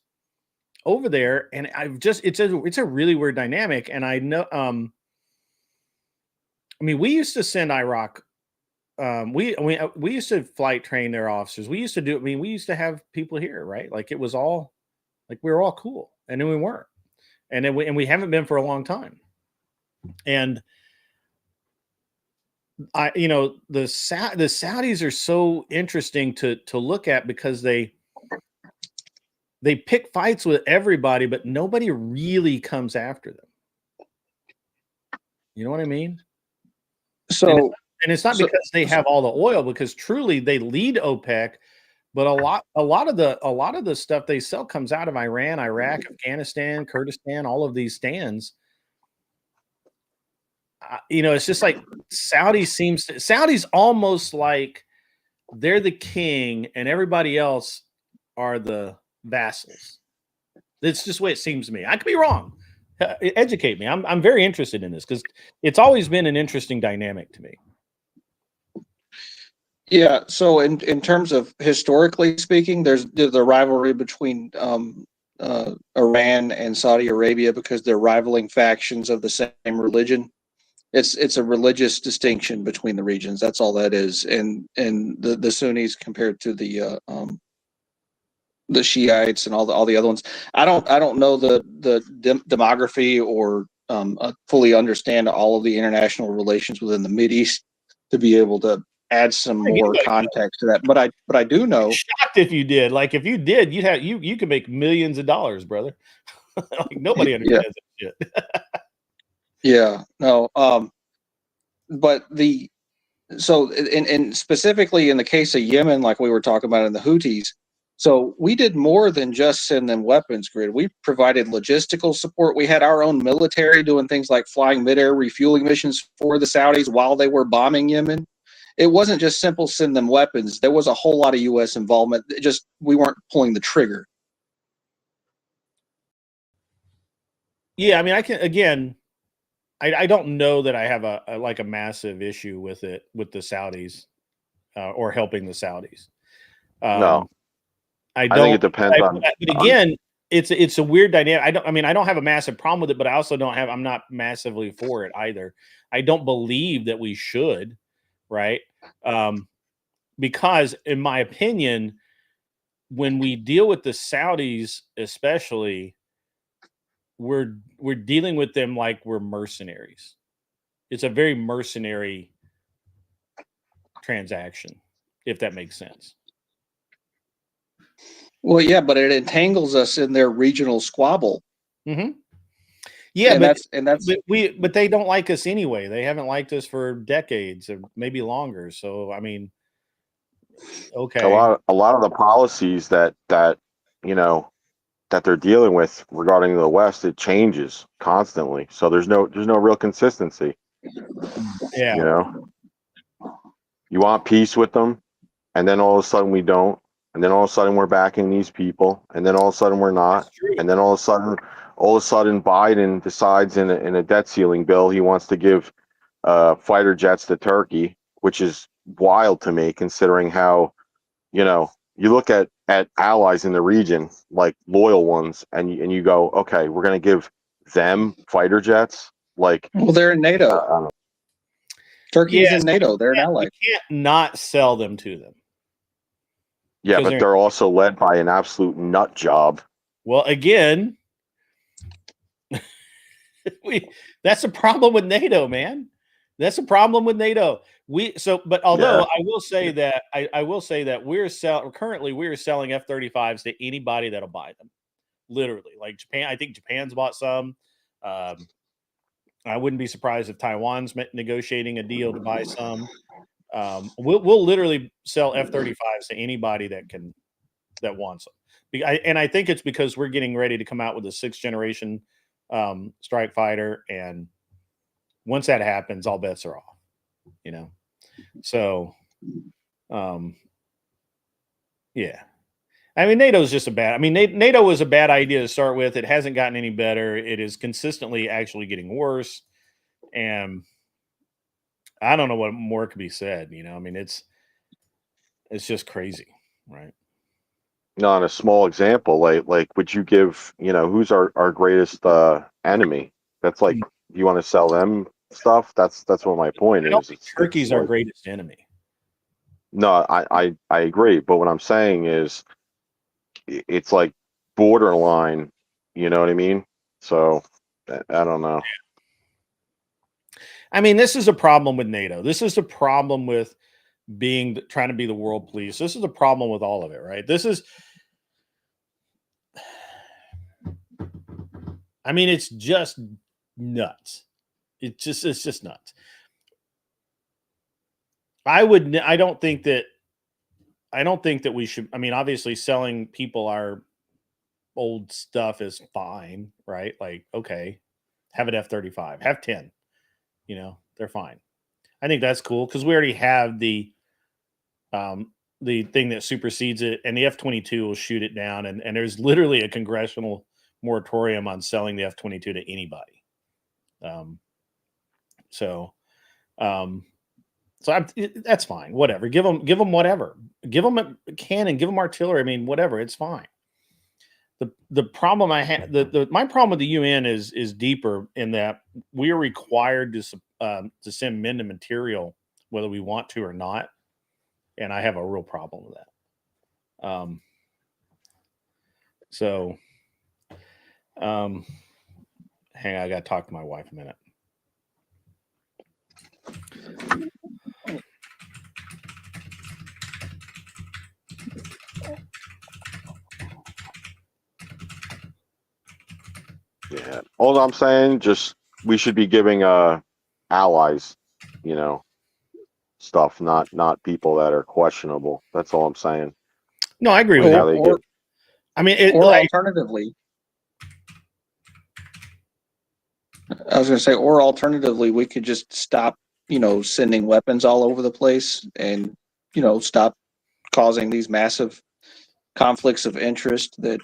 over there. And it's a really weird dynamic. And I know, I mean, we used to send Iraq. We used to flight train their officers. We used to have people here, right? Like it was all like we were all cool, and then we weren't, and then we haven't been for a long time. And the Saudis are so interesting to look at because they pick fights with everybody, but nobody really comes after them. You know what I mean? So, and it's not because they have all the oil, because truly they lead OPEC, but a lot of the stuff they sell comes out of Iran, Iraq, Afghanistan, Kurdistan, all of these stands. It's just like Saudi's almost like they're the king and everybody else are the vassals. It's just the way it seems to me. I could be wrong. Educate me. I'm very interested in this because it's always been an interesting dynamic to me. Yeah. So in terms of historically speaking, there's the rivalry between Iran and Saudi Arabia because they're rivaling factions of the same religion. It's a religious distinction between the regions. That's all that is. And the Sunnis compared to the Shiites and all the other ones. I don't know the demography or fully understand all of the international relations within the Mideast to be able to add some more context to that. But I do know. I'm shocked if you did. Like if you did, you could make millions of dollars, brother. Like nobody understands that shit. Yeah, no. But and specifically in the case of Yemen, like we were talking about in the Houthis, so we did more than just send them weapons, Grid. We provided logistical support. We had our own military doing things like flying midair refueling missions for the Saudis while they were bombing Yemen. It wasn't just simple send them weapons. There was a whole lot of U.S. involvement. We weren't pulling the trigger. Yeah, I mean, I don't know that I have a like a massive issue with it with the Saudis or helping the Saudis. No, I I think don't. it depends on. But again, it's a weird dynamic. I don't have a massive problem with it, but I also don't have. I'm not massively for it either. I don't believe that we should, right? Because in my opinion, when we deal with the Saudis, especially, we're dealing with them like we're mercenaries. It's a very mercenary transaction, if that makes sense. Well, yeah, but it entangles us in their regional squabble. Mm-hmm. Yeah, but they don't like us anyway. They haven't liked us for decades or maybe longer. So I mean, okay, a lot of the policies that you know that they're dealing with regarding the West, it changes constantly. So there's no real consistency. yeah, You know, you want peace with them, and then all of a sudden we don't, and then all of a sudden we're backing these people, and then all of a sudden we're not, and then all of a sudden Biden decides in a debt ceiling bill he wants to give fighter jets to Turkey, which is wild to me considering how, you know, you look at allies in the region, like loyal ones, and you go, okay, we're going to give them fighter jets. Like, well, they're in NATO. Turkey's in NATO. They're an ally. You can't not sell them to them. Yeah, but they're also led by an absolute nut job. Well, again, that's a problem with NATO, man. That's a problem with NATO. Although I will say that I will say that we're selling F-35s to anybody that'll buy them. Literally, like Japan. I think Japan's bought some. I wouldn't be surprised if Taiwan's negotiating a deal to buy some. We'll literally sell F-35s to anybody that wants them. And I think it's because we're getting ready to come out with a 6th generation strike fighter, and once that happens, all bets are off. You know, so yeah. I mean, NATO was a bad idea to start with. It hasn't gotten any better. It is consistently actually getting worse. And I don't know what more could be said. You know, I mean, it's just crazy, right? On a small example, like would you give, who's our greatest enemy? That's like, you want to sell them stuff? That's what my point is. Turkey's our greatest enemy. No, I agree. But what I'm saying is, it's like borderline, you know what I mean? So I don't know. I mean, this is a problem with NATO. This is a problem with trying to be the world police. This is a problem with all of it, right? I mean, it's just nuts. It's just nuts. I don't think that we should. I mean, obviously selling people our old stuff is fine, right? Like, okay, have an F-35, have 10, they're fine. I think that's cool because we already have the thing that supersedes it, and the F-22 will shoot it down. And there's literally a congressional moratorium on selling the F-22 to anybody. That's fine. Whatever. Give them whatever. Give them a cannon. Give them artillery. I mean, whatever. It's fine. The problem I have, my problem with the UN is deeper in that we are required to send men to material whether we want to or not, and I have a real problem with that. Hang on, I got to talk to my wife a minute. Yeah. All I'm saying, just we should be giving allies, stuff, not people that are questionable. That's all I'm saying. No, I agree with that. Alternatively, I was going to say, or alternatively, we could just stop, sending weapons all over the place and, stop causing these massive conflicts of interest that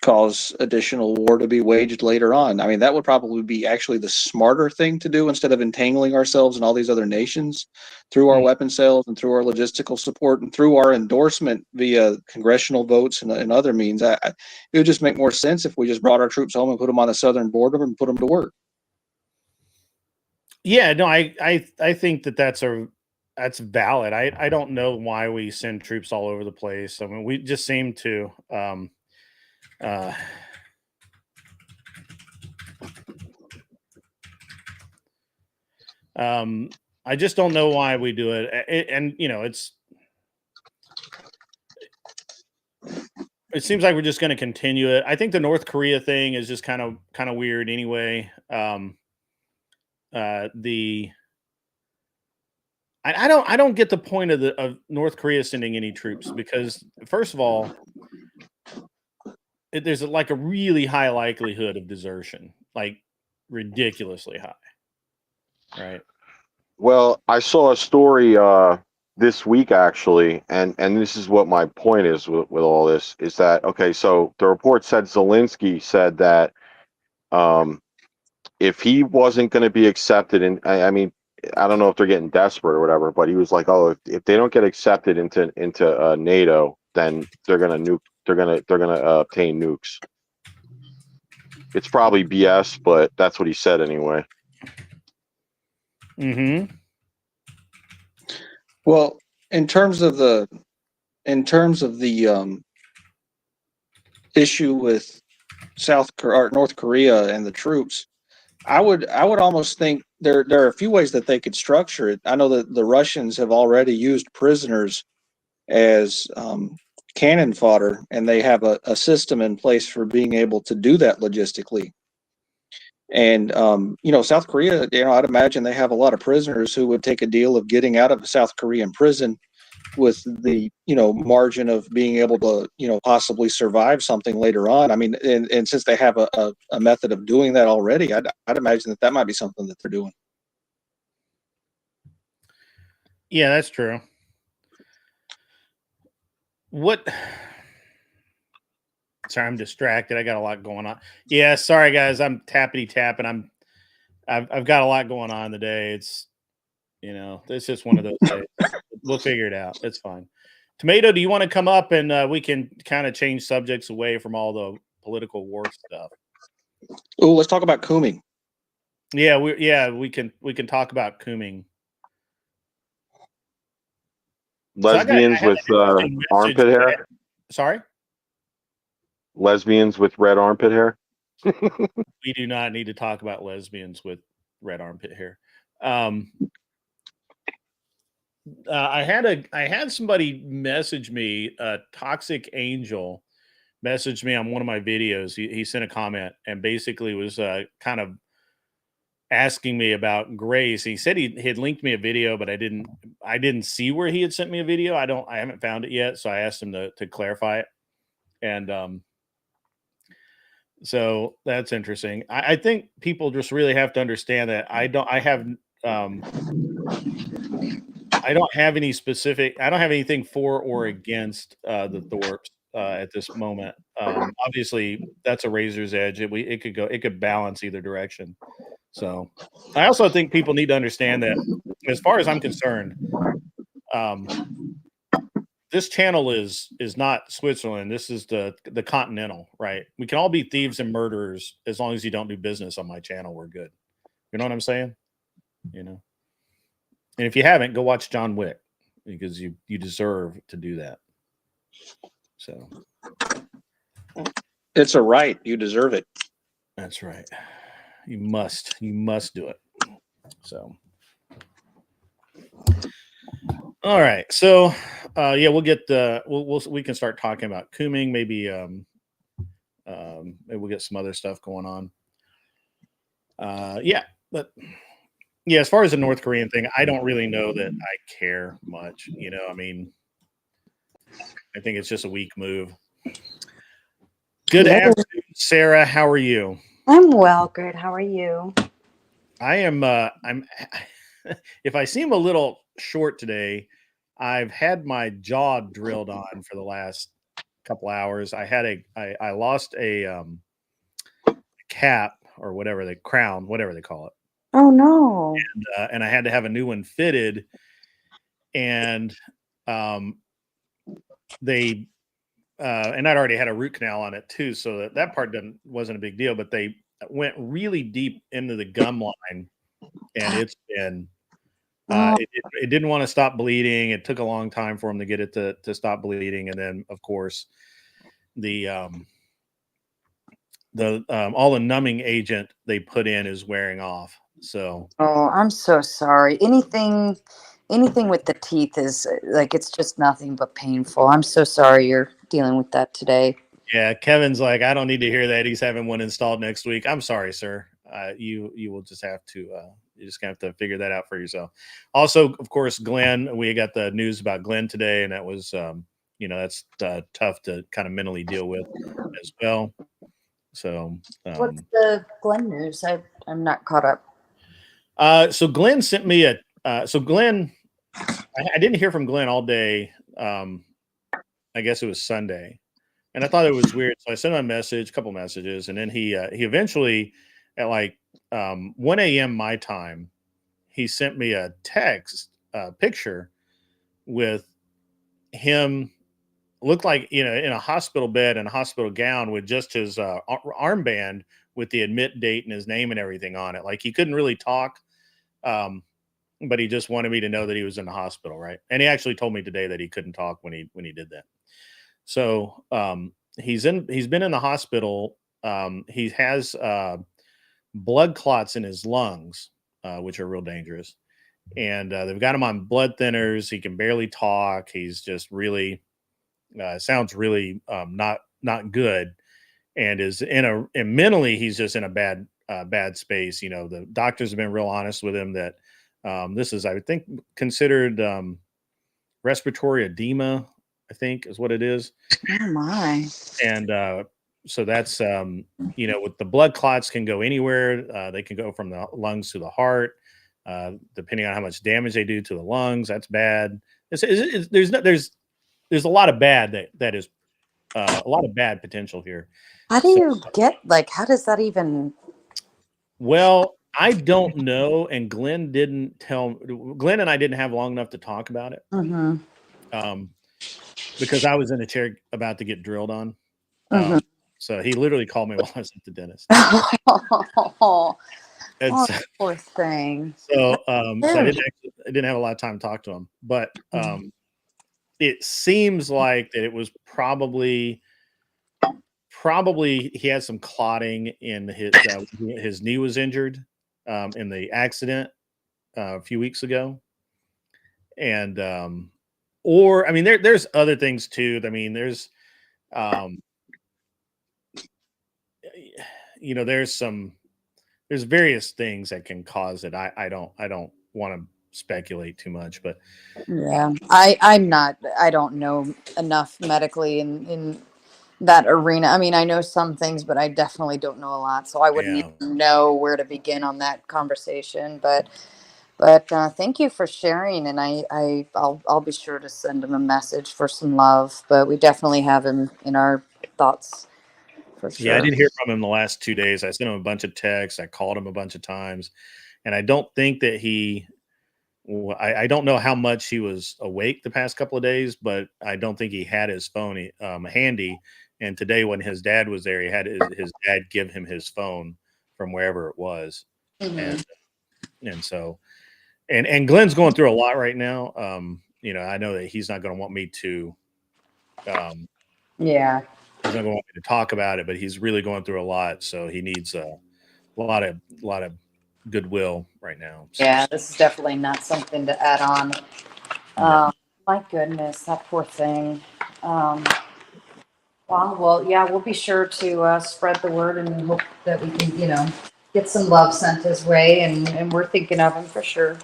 cause additional war to be waged later on. I mean, that would probably be actually the smarter thing to do instead of entangling ourselves in all these other nations through our weapon sales and through our logistical support and through our endorsement via congressional votes and other means. It would just make more sense if we just brought our troops home and put them on the southern border and put them to work. Yeah, no, I think that's valid. I don't know why we send troops all over the place. I mean, we just seem to I just don't know why we do it. And you know, it seems like we're just going to continue it. I think the North Korea thing is just kind of weird anyway. I don't get the point of North Korea sending any troops because first of all, there's like a really high likelihood of desertion, like ridiculously high, right? Well, I saw a story this week actually, and this is what my point is with all this is that okay, so the report said Zelensky said that if he wasn't going to be accepted, and I mean, I don't know if they're getting desperate or whatever, but he was like, oh, if they don't get accepted into NATO, then they're gonna nuke, they're gonna obtain nukes. It's probably BS, but that's what he said anyway. Mm-hmm. Well, in terms of the issue with North Korea and the troops, I would almost think there are a few ways that they could structure it. I know that the Russians have already used prisoners as cannon fodder, and they have a system in place for being able to do that logistically. And South Korea, I'd imagine they have a lot of prisoners who would take a deal of getting out of a South Korean prison with the margin of being able to possibly survive something later on. I mean, and since they have a method of doing that already, I'd imagine that might be something that they're doing. Yeah, that's true. Sorry, I'm distracted. I got a lot going on. Yeah, sorry guys, I'm tappity tapping. I've got a lot going on today. It's just one of those days. We'll figure it out. It's fine. Tomato, do you want to come up and we can kind of change subjects away from all the political war stuff? Oh, let's talk about cooming. Yeah, we can talk about cooming. Lesbians with armpit hair. Sorry? Lesbians with red armpit hair. We do not need to talk about lesbians with red armpit hair. I had somebody message me, Toxic Angel messaged me on one of my videos. He sent a comment and basically was kind of asking me about Grace. He said he had linked me a video, but I didn't see where he had sent me a video. I haven't found it yet. So I asked him to clarify it. And so that's interesting. I think people just really have to understand that I don't have anything for or against the Thorpes at this moment. Obviously, that's a razor's edge. It could balance either direction. So, I also think people need to understand that, as far as I'm concerned, this channel is not Switzerland. This is the Continental, right? We can all be thieves and murderers as long as you don't do business on my channel. We're good. You know what I'm saying? And if you haven't, go watch John Wick because you deserve to do that. So it's a right. You deserve it. That's right. You must do it. So, all right. So, yeah, we'll get we can start talking about cooming. Maybe we'll get some other stuff going on. Yeah, but yeah, as far as the North Korean thing, I don't really know that I care much. I mean, I think it's just a weak move. Good afternoon, Sarah. How are you? I'm well, good. How are you? I am. I'm. If I seem a little short today, I've had my jaw drilled on for the last couple hours. I lost a cap or whatever crown, whatever they call it. Oh no. And I had to have a new one fitted. And they and I'd already had a root canal on it too, so that part wasn't a big deal. But they went really deep into the gum line, and it's been it didn't want to stop bleeding. It took a long time for them to get it to stop bleeding, and then of course the all the numbing agent they put in is wearing off. So I'm so sorry. Anything with the teeth is like, it's just nothing but painful. I'm so sorry you're dealing with that today. yeah, Kevin's like, I don't need to hear that. He's having one installed next week. I'm sorry, sir. You will just have to you just gonna have to figure that out for yourself. Also, of course, Glenn. We got the news about Glenn today, and that was that's tough to kind of mentally deal with as well. So What's the Glenn news? I'm not caught up. So Glenn sent me Glenn. I didn't hear from Glenn all day. I guess it was Sunday, and I thought it was weird. So I sent him a couple messages, and then he eventually at like 1 a.m. my time, he sent me a picture with him, looked like in a hospital bed and a hospital gown with just his armband with the admit date and his name and everything on it. Like he couldn't really talk. But he just wanted me to know that he was in the hospital, right? And he actually told me today that he couldn't talk when he did that. So he's been in the hospital. He has blood clots in his lungs, which are real dangerous. And they've got him on blood thinners. He can barely talk. He's just really sounds really not good, and is and mentally he's just in a bad space. The doctors have been real honest with him that. This is, I would think, considered respiratory edema, I think is what it is. Oh my. And so that's, with the blood clots can go anywhere. They can go from the lungs to the heart, depending on how much damage they do to the lungs. That's bad. There's a lot of bad that is a lot of bad potential here. How do you how does that even? Well, I don't know, and Glenn and I didn't have long enough to talk about it. Mm-hmm. Because I was in a chair about to get drilled on. Mm-hmm. So he literally called me while I was at the dentist. Poor thing. So I didn't have a lot of time to talk to him, but it seems like that it was probably he had some clotting in his knee was injured in the accident a few weeks ago. And or I mean there's other things too. I mean there's there's various things that can cause it. I don't want to speculate too much, but yeah, I don't know enough medically in that arena. I mean, I know some things, but I definitely don't know a lot, so I wouldn't even know where to begin on that conversation. But thank you for sharing, and I'll be sure to send him a message for some love. But we definitely have him in our thoughts for sure. Yeah, I didn't hear from him the last 2 days. I sent him a bunch of texts. I called him a bunch of times, and I don't think that I don't know how much he was awake the past couple of days, but I don't think he had his phone handy. And today, when his dad was there, he had his dad give him his phone from wherever it was, and so. And Glenn's going through a lot right now. I know that he's not going to want me to. Yeah. He's not going to want me to talk about it, but he's really going through a lot. So he needs a lot of goodwill right now. So. Yeah, this is definitely not something to add on. My goodness, that poor thing. Well, yeah, we'll be sure to spread the word and hope that we can, get some love sent his way, and we're thinking of him for sure.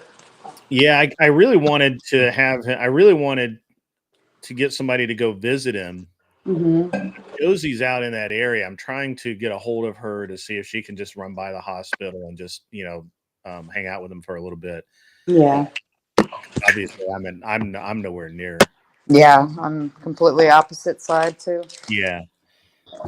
Yeah, I really wanted to have him. I really wanted to get somebody to go visit him. Mm-hmm. Josie's out in that area. I'm trying to get a hold of her to see if she can just run by the hospital and just, hang out with him for a little bit. Yeah. Obviously, I'm nowhere near Yeah, I'm completely opposite side too. Yeah.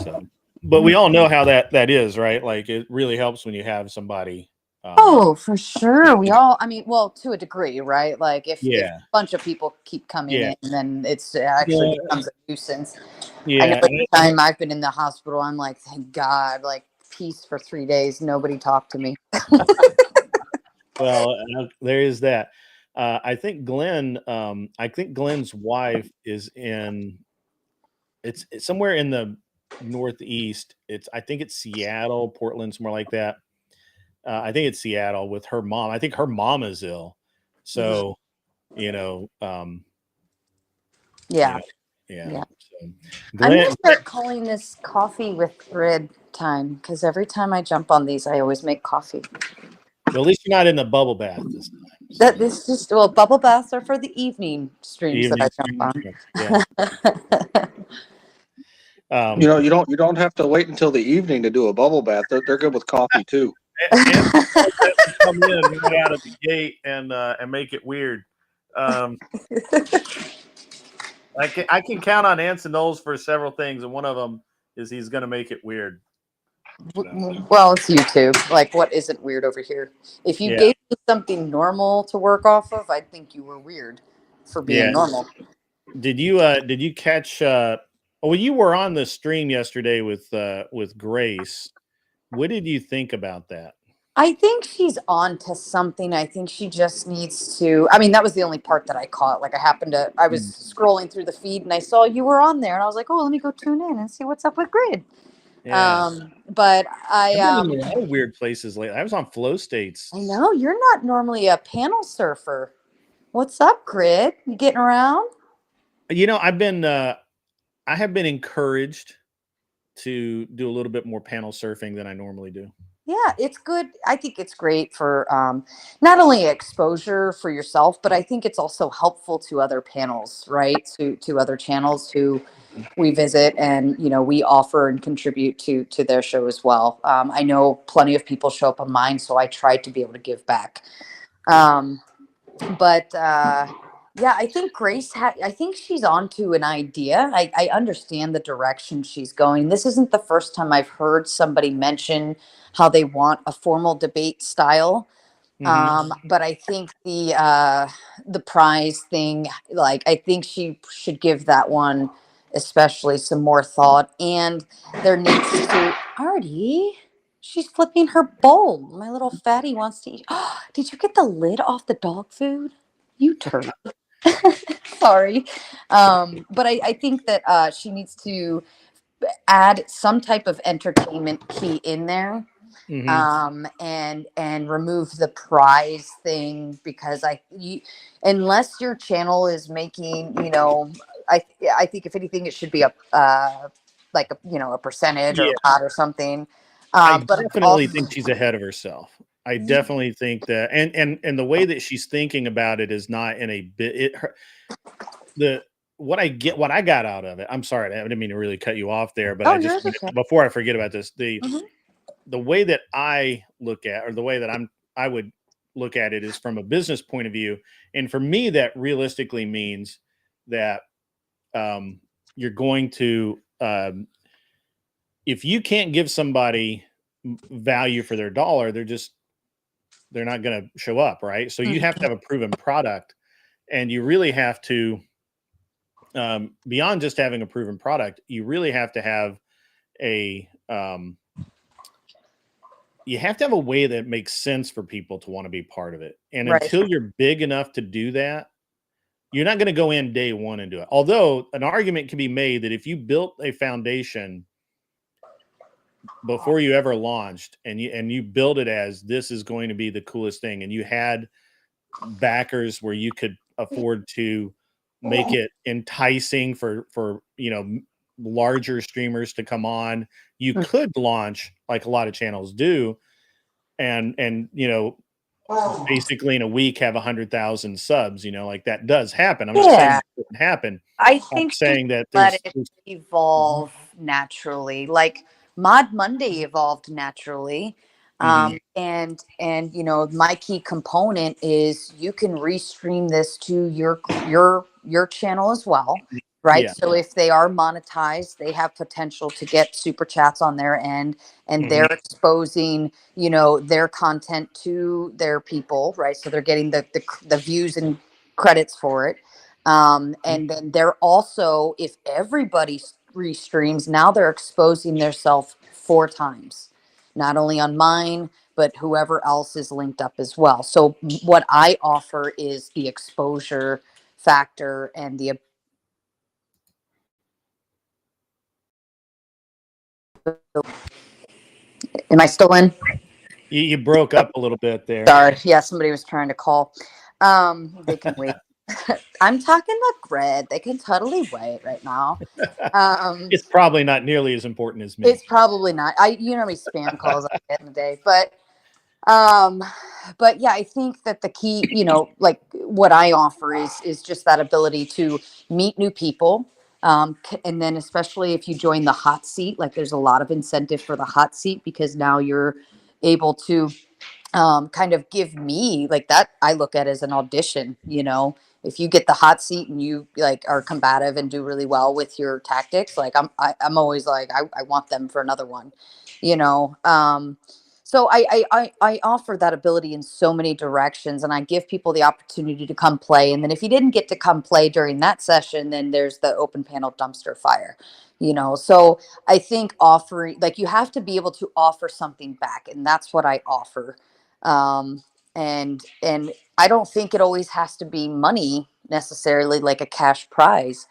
So, but we all know how that is, right? Like it really helps when you have somebody. Oh, for sure. We all, I mean, well, to a degree, right? Like if a Yeah. bunch of people keep coming Yeah. in, then it actually Yeah. becomes a nuisance. I know Yeah. every time I've been in the hospital, I'm like, thank God, like peace for 3 days. Nobody talked to me. Well, there is that. I think Glenn's wife is in. It's somewhere in the Northeast. I think it's Seattle, Portland, somewhere like that. I think it's Seattle with her mom. I think her mom is ill. Mhm. So, you know, um, you Yeah. know, yeah. Yeah. So I'm going to Glenn, start calling this coffee with thread time because every time I jump on these, I always make coffee. well, at least you're not in the bubble bath this time. So That this just, well, bubble baths are for the evening streams that I evening jump stream. on. Yeah. You Um, know, you don't have to wait until the evening to do a bubble bath. They're good with coffee too. and come in right out of the gate and make it weird. Um, I can count on Anson Knowles for several things, and one of them is he's going to make it weird. So, Well, it's YouTube. Like, what isn't weird over here? If you yeah, gave me something normal to work off of, I'd think you were weird for being yeah. normal. Did you catch? Well, you were on the stream yesterday with Grace. What did you think about that? I think she's on to something. I think she just needs to. I mean, that was the only part that I caught. Like, I was Mm. scrolling through the feed and I saw you were on there, and I was like, oh, let me go tune in and see what's up with Grid. Yeah, But I've been in a lot of weird places lately. I was on Flow States. I know you're not normally a panel surfer. What's up, Grid? You getting around? You know, I have been encouraged to do a little bit more panel surfing than I normally do. Yeah, it's good. I think it's great for not only exposure for yourself, but I think it's also helpful to other panels, right? To other channels who we visit, and we offer and contribute to their show as well. I know plenty of people show up on mine, so I try to be able to give back. Um, but yeah, I think I think she's onto an idea. I understand the direction she's going. This isn't the first time I've heard somebody mention how they want a formal debate style. Hmm. But I think the prize thing, like, I think she should give that one especially some more thought. And there needs to Artie, she's flipping her bowl. My little fatty wants to eat. Did you get the lid off the dog food? You turd. Sorry. But I think that she needs to add some type of entertainment key in there, Hmm. and remove the prize thing, because unless your channel is making, I think if anything it should be a like a percentage or Yeah, a pot or something, I but definitely also think she's ahead of herself. I definitely think that, and the way that she's thinking about it is not in a bit. The what I got out of it. I'm sorry, I didn't mean to really cut you off there, but oh, I just yours okay. before I forget about this, Mhm. the way that I look at, or the way that I would look at it is from a business point of view, and for me, that realistically means that you're going to if you can't give somebody value for their dollar, they're not going to show up, right? So you have to have a proven product, and you really have to beyond just having a proven product, you really have to have a you have to have a way that makes sense for people to want to be part of it. And Right. until you're big enough to do that, you're not going to go in day one and do it. Although an argument can be made that if you built a foundation before you ever launched, and you build it as this is going to be the coolest thing, and you had backers where you could afford to make it enticing for larger streamers to come on, you could launch like a lot of channels do, and basically in a week have 100,000 subs. Like that does happen. I'm not saying Yeah, it didn't happen. I I'm think just saying that let there's, it there's evolve naturally. Like Mod Monday evolved naturally. Mhm. And my key component is you can restream this to your your channel as well, right? Yeah. So if they are monetized, they have potential to get super chats on their end, and they're exposing, you know, their content to their people, right? So they're getting the views and credits for it. And then they're also, if everybody restreams, now they're exposing themselves 4 times, not only on mine, but whoever else is linked up as well. So what I offer is the exposure factor and the Am I still in? You broke up a little bit there. Sorry. Yeah, somebody was trying to call. They can wait. I'm talking to Greg. They can totally wait right now. It's probably not nearly as important as me. It's probably not. You know how many spam calls I get in a day, but yeah, I think that the key, you know, like what I offer is just that ability to meet new people. And then especially if you join the hot seat, like there's a lot of incentive for the hot seat, because now you're able to kind of give me like that. I look at as an audition, you know. If you get the hot seat and you like are combative and do really well with your tactics, like I'm always like I want them for another one, you know. So I offer that ability in so many directions, and I give people the opportunity to come play. And then if you didn't get to come play during that session, then there's the open panel dumpster fire, you know. So I think offering, like, you have to be able to offer something back, and that's what I offer. And I don't think it always has to be money necessarily, like a cash prize.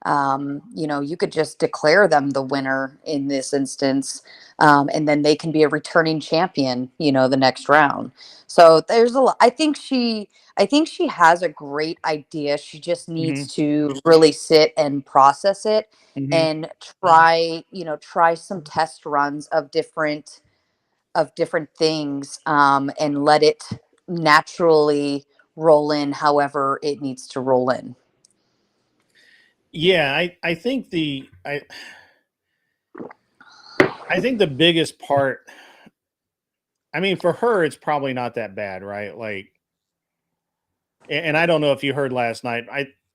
You know, you could just declare them the winner in this instance, and then they can be a returning champion, you know, the next round. So there's a lot. I think she has a great idea. She just needs to really sit and process it and try, you know, try some test runs of different things, and let it naturally roll in however it needs to roll in. Yeah, I think I think the biggest part, I mean, for her, it's probably not that bad, right? Like, and I don't know if you heard last night.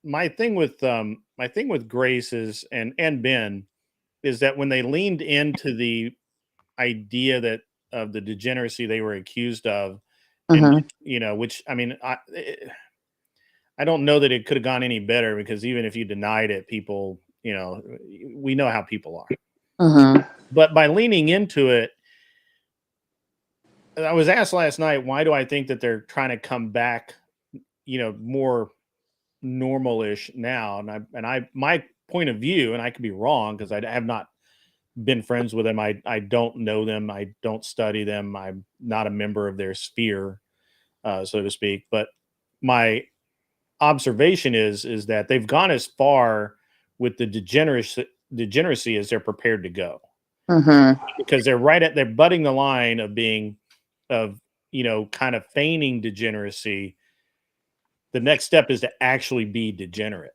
My thing with Grace is and Ben is that when they leaned into the idea that of the degeneracy they were accused of, and Mm-hmm. you know, which I mean, I don't know that it could have gone any better, because even if you denied it, people, you know, we know how people are. Mm-hmm. But by leaning into it, I was asked last night, why do I think that they're trying to come back, you know, more normal-ish now? And I my point of view, and I could be wrong because I have not been friends with them. I don't know them. I don't study them. I'm not a member of their sphere, so to speak. But my observation is that they've gone as far with the degeneracy as they're prepared to go, Mm-hmm. because they're butting the line of being of, you know, kind of feigning degeneracy. The next step is to actually be degenerate,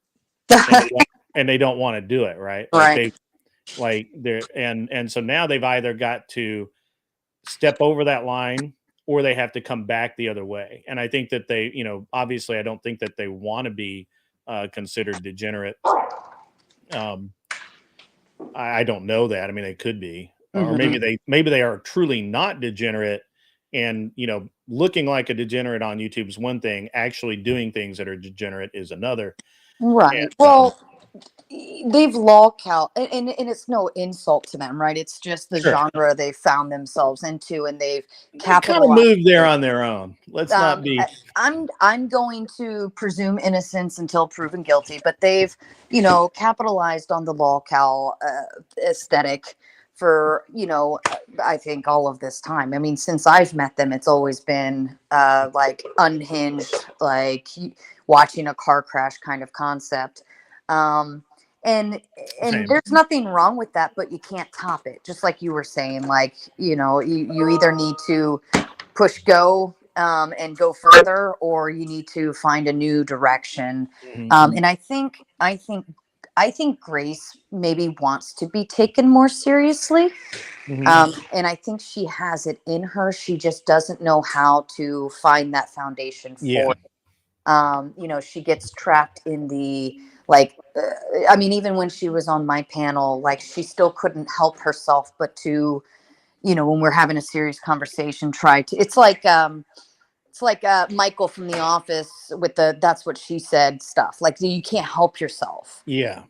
and they don't want to do it, right? Right. And so now they've either got to step over that line, or they have to come back the other way. And I think that they, you know, obviously I don't think that they want to be considered degenerate. I don't know that. I mean, they could be, or Mm-hmm. maybe they are truly not degenerate. And, you know, looking like a degenerate on YouTube is one thing. Actually doing things that are degenerate is another. Right. And Well, they've lolcow, and it's no insult to them, right? It's just the sure, genre they've found themselves into, and they've they kind of capitalized. moved there on their own. Let's not be. I'm going to presume innocence until proven guilty, but they've, you know, capitalized on the lolcow aesthetic for, you know, I think all of this time. I mean, since I've met them, it's always been like unhinged, like watching a car crash kind of concept. Um, and Same. there's nothing wrong with that, but you can't top it. Just like you were saying, like, you know, you either need to push go, and go further, or you need to find a new direction. And I think Grace maybe wants to be taken more seriously. And I think she has it in her. She just doesn't know how to find that foundation Yeah. for it. You know, she gets trapped in the like. I mean, even when she was on my panel, like she still couldn't help herself but to, you know, when we're having a serious conversation, try to. It's like Michael from The Office with the "that's what she said" stuff. Like you can't help yourself. Yeah.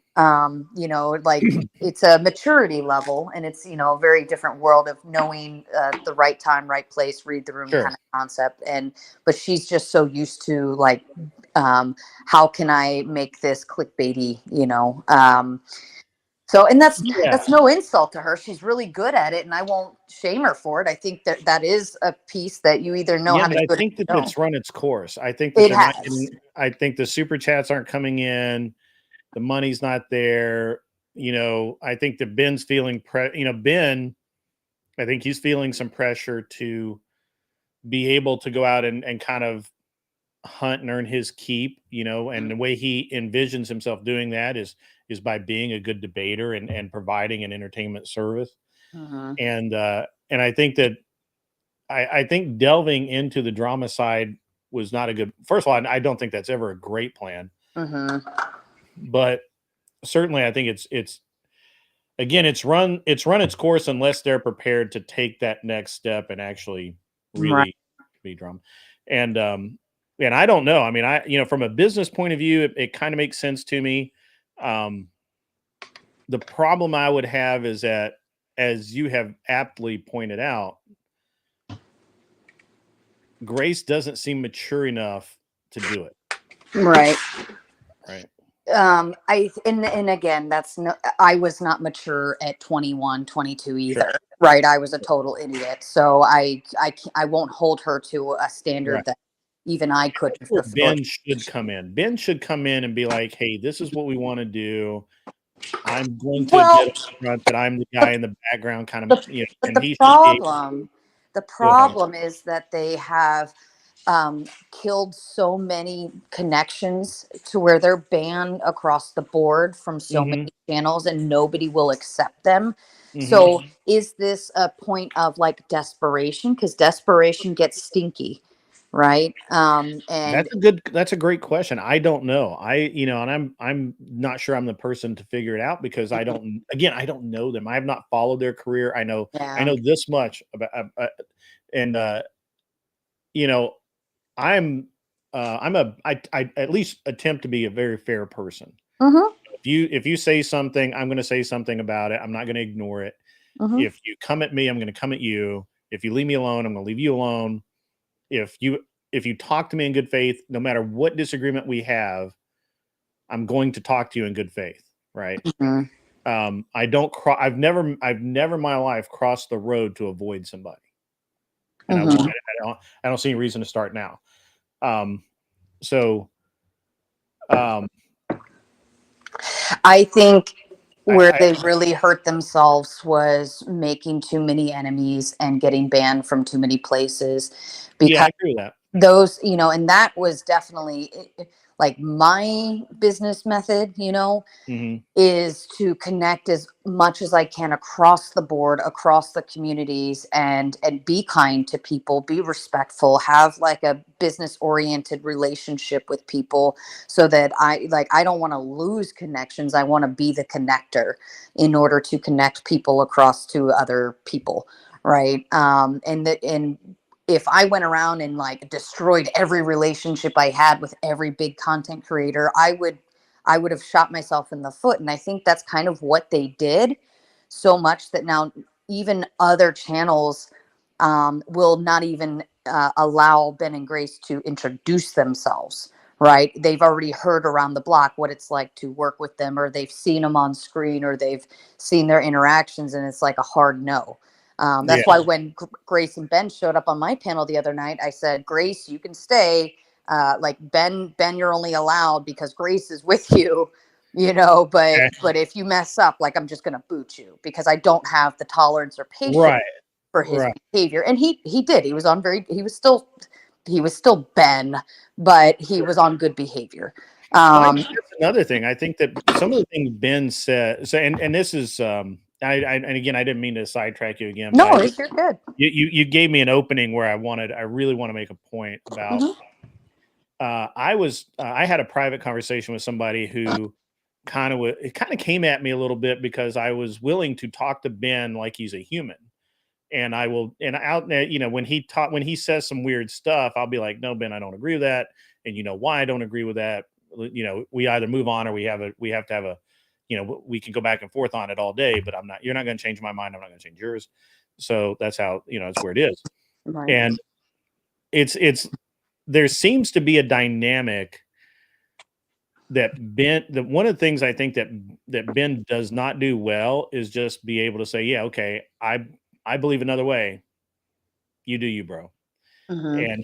You know, like it's a maturity level, and it's, you know, a very different world of knowing the right time, right place, read the room Sure. kind of concept. And but she's just so used to like, how can I make this clickbaity, you know? So, and that's Yeah. no insult to her. She's really good at it, and I won't shame her for it. I think that that is a piece that you either know Yeah, how to but I do it or think you that don't. it's run its course. I think that It they're not has. getting, I think the super chats aren't coming in. The money's not there. You know, I think that Ben's feeling Ben, I think he's feeling some pressure to be able to go out and kind of hunt and earn his keep, you know, and the way he envisions himself doing that is by being a good debater and providing an entertainment service. Mhm. And I think that I think delving into the drama side was not a good. First of all, I don't think that's ever a great plan, Mhm. but certainly I think it's again it's run its course unless they're prepared to take that next step and actually Right. really be drama. And and I don't know. I mean, from a business point of view, it kind of makes sense to me. Um, the problem I would have is that, as you have aptly pointed out, Grace doesn't seem mature enough to do it. Right. Right. And again, that's no, I was not mature at 21, 22 either. Sure. Right. I was a total idiot. So I won't hold her to a standard Right. that even I couldn't Where fulfill. Ben should come in. Ben should come in and be like, "Hey, this is what we want to do. I'm going to admit Well, up front that I'm the guy in the background, kind of, the, but and the he should be." Go ahead. problem is that they have killed so many connections to where they're banned across the board from so many Hmm. channels and nobody will accept them. Hmm. So is this a point of like desperation? Because desperation gets stinky, right? And That's a great question. I don't know. And I'm not sure I'm the person to figure it out because I don't know them. I have not followed their career. I yeah. know this much about, and you know, I at least attempt to be a very fair person. Mm-hmm, If you say something, I'm going to say something about it. I'm not going to ignore it. mm-hmm, If you come at me, I'm going to come at you. If you leave me alone, I'm going to leave you alone. If you talk to me in good faith, no matter what disagreement we have, I'm going to talk to you in good faith, right? mm-hmm, I don't I've never in my life crossed the road to avoid somebody, and I won't. mm-hmm. I don't see any reason to start now. Um, so um, I think where I they really hurt themselves was making too many enemies and getting banned from too many places yeah, I because agree with that. those, you know, and that was definitely like my business method, you know, Hmm. is to connect as much as I can across the board, across the communities, and be kind to people, be respectful, have like a business oriented relationship with people so that I don't want to lose connections. I want to be the connector in order to connect people across to other people. Right. And if I went around and like destroyed every relationship I had with every big content creator, I would have shot myself in the foot. And I think that's kind of what they did, so much that now even other channels will not even allow Ben and Grace to introduce themselves. Right. They've already heard around the block what it's like to work with them, or they've seen them on screen, or they've seen their interactions, and it's like a hard no. Yeah, That's why when Grace and Ben showed up on my panel the other night, I said, Grace, you can stay. Like Ben, you're only allowed because Grace is with you, you know. okay. But if you mess up, like I'm just gonna boot you because I don't have the tolerance or patience Right, for his right. behavior. And he did. He was still Ben, but he was on good behavior. Well, I Um, think that's another thing. I think that some of the things Ben said, so, and this is, and again, I didn't mean to sidetrack you again, but no, you're good. you gave me an opening where I really want to make a point about Mhm. I had a private conversation with somebody who kind of came at me a little bit because I was willing to talk to Ben like he's a human. And I will, and out there, when he says some weird stuff, I'll be like, no, Ben, I don't agree with that. And you know why I don't agree with that. We either move on or we have to have a, we can go back and forth on it all day, but you're not going to change my mind. I'm not going to change yours. So that's how, it's where it is. Right. And there seems to be a dynamic that one of the things I think that Ben does not do well is just be able to say, yeah, okay, I believe another way. You do you, bro. Mhm. And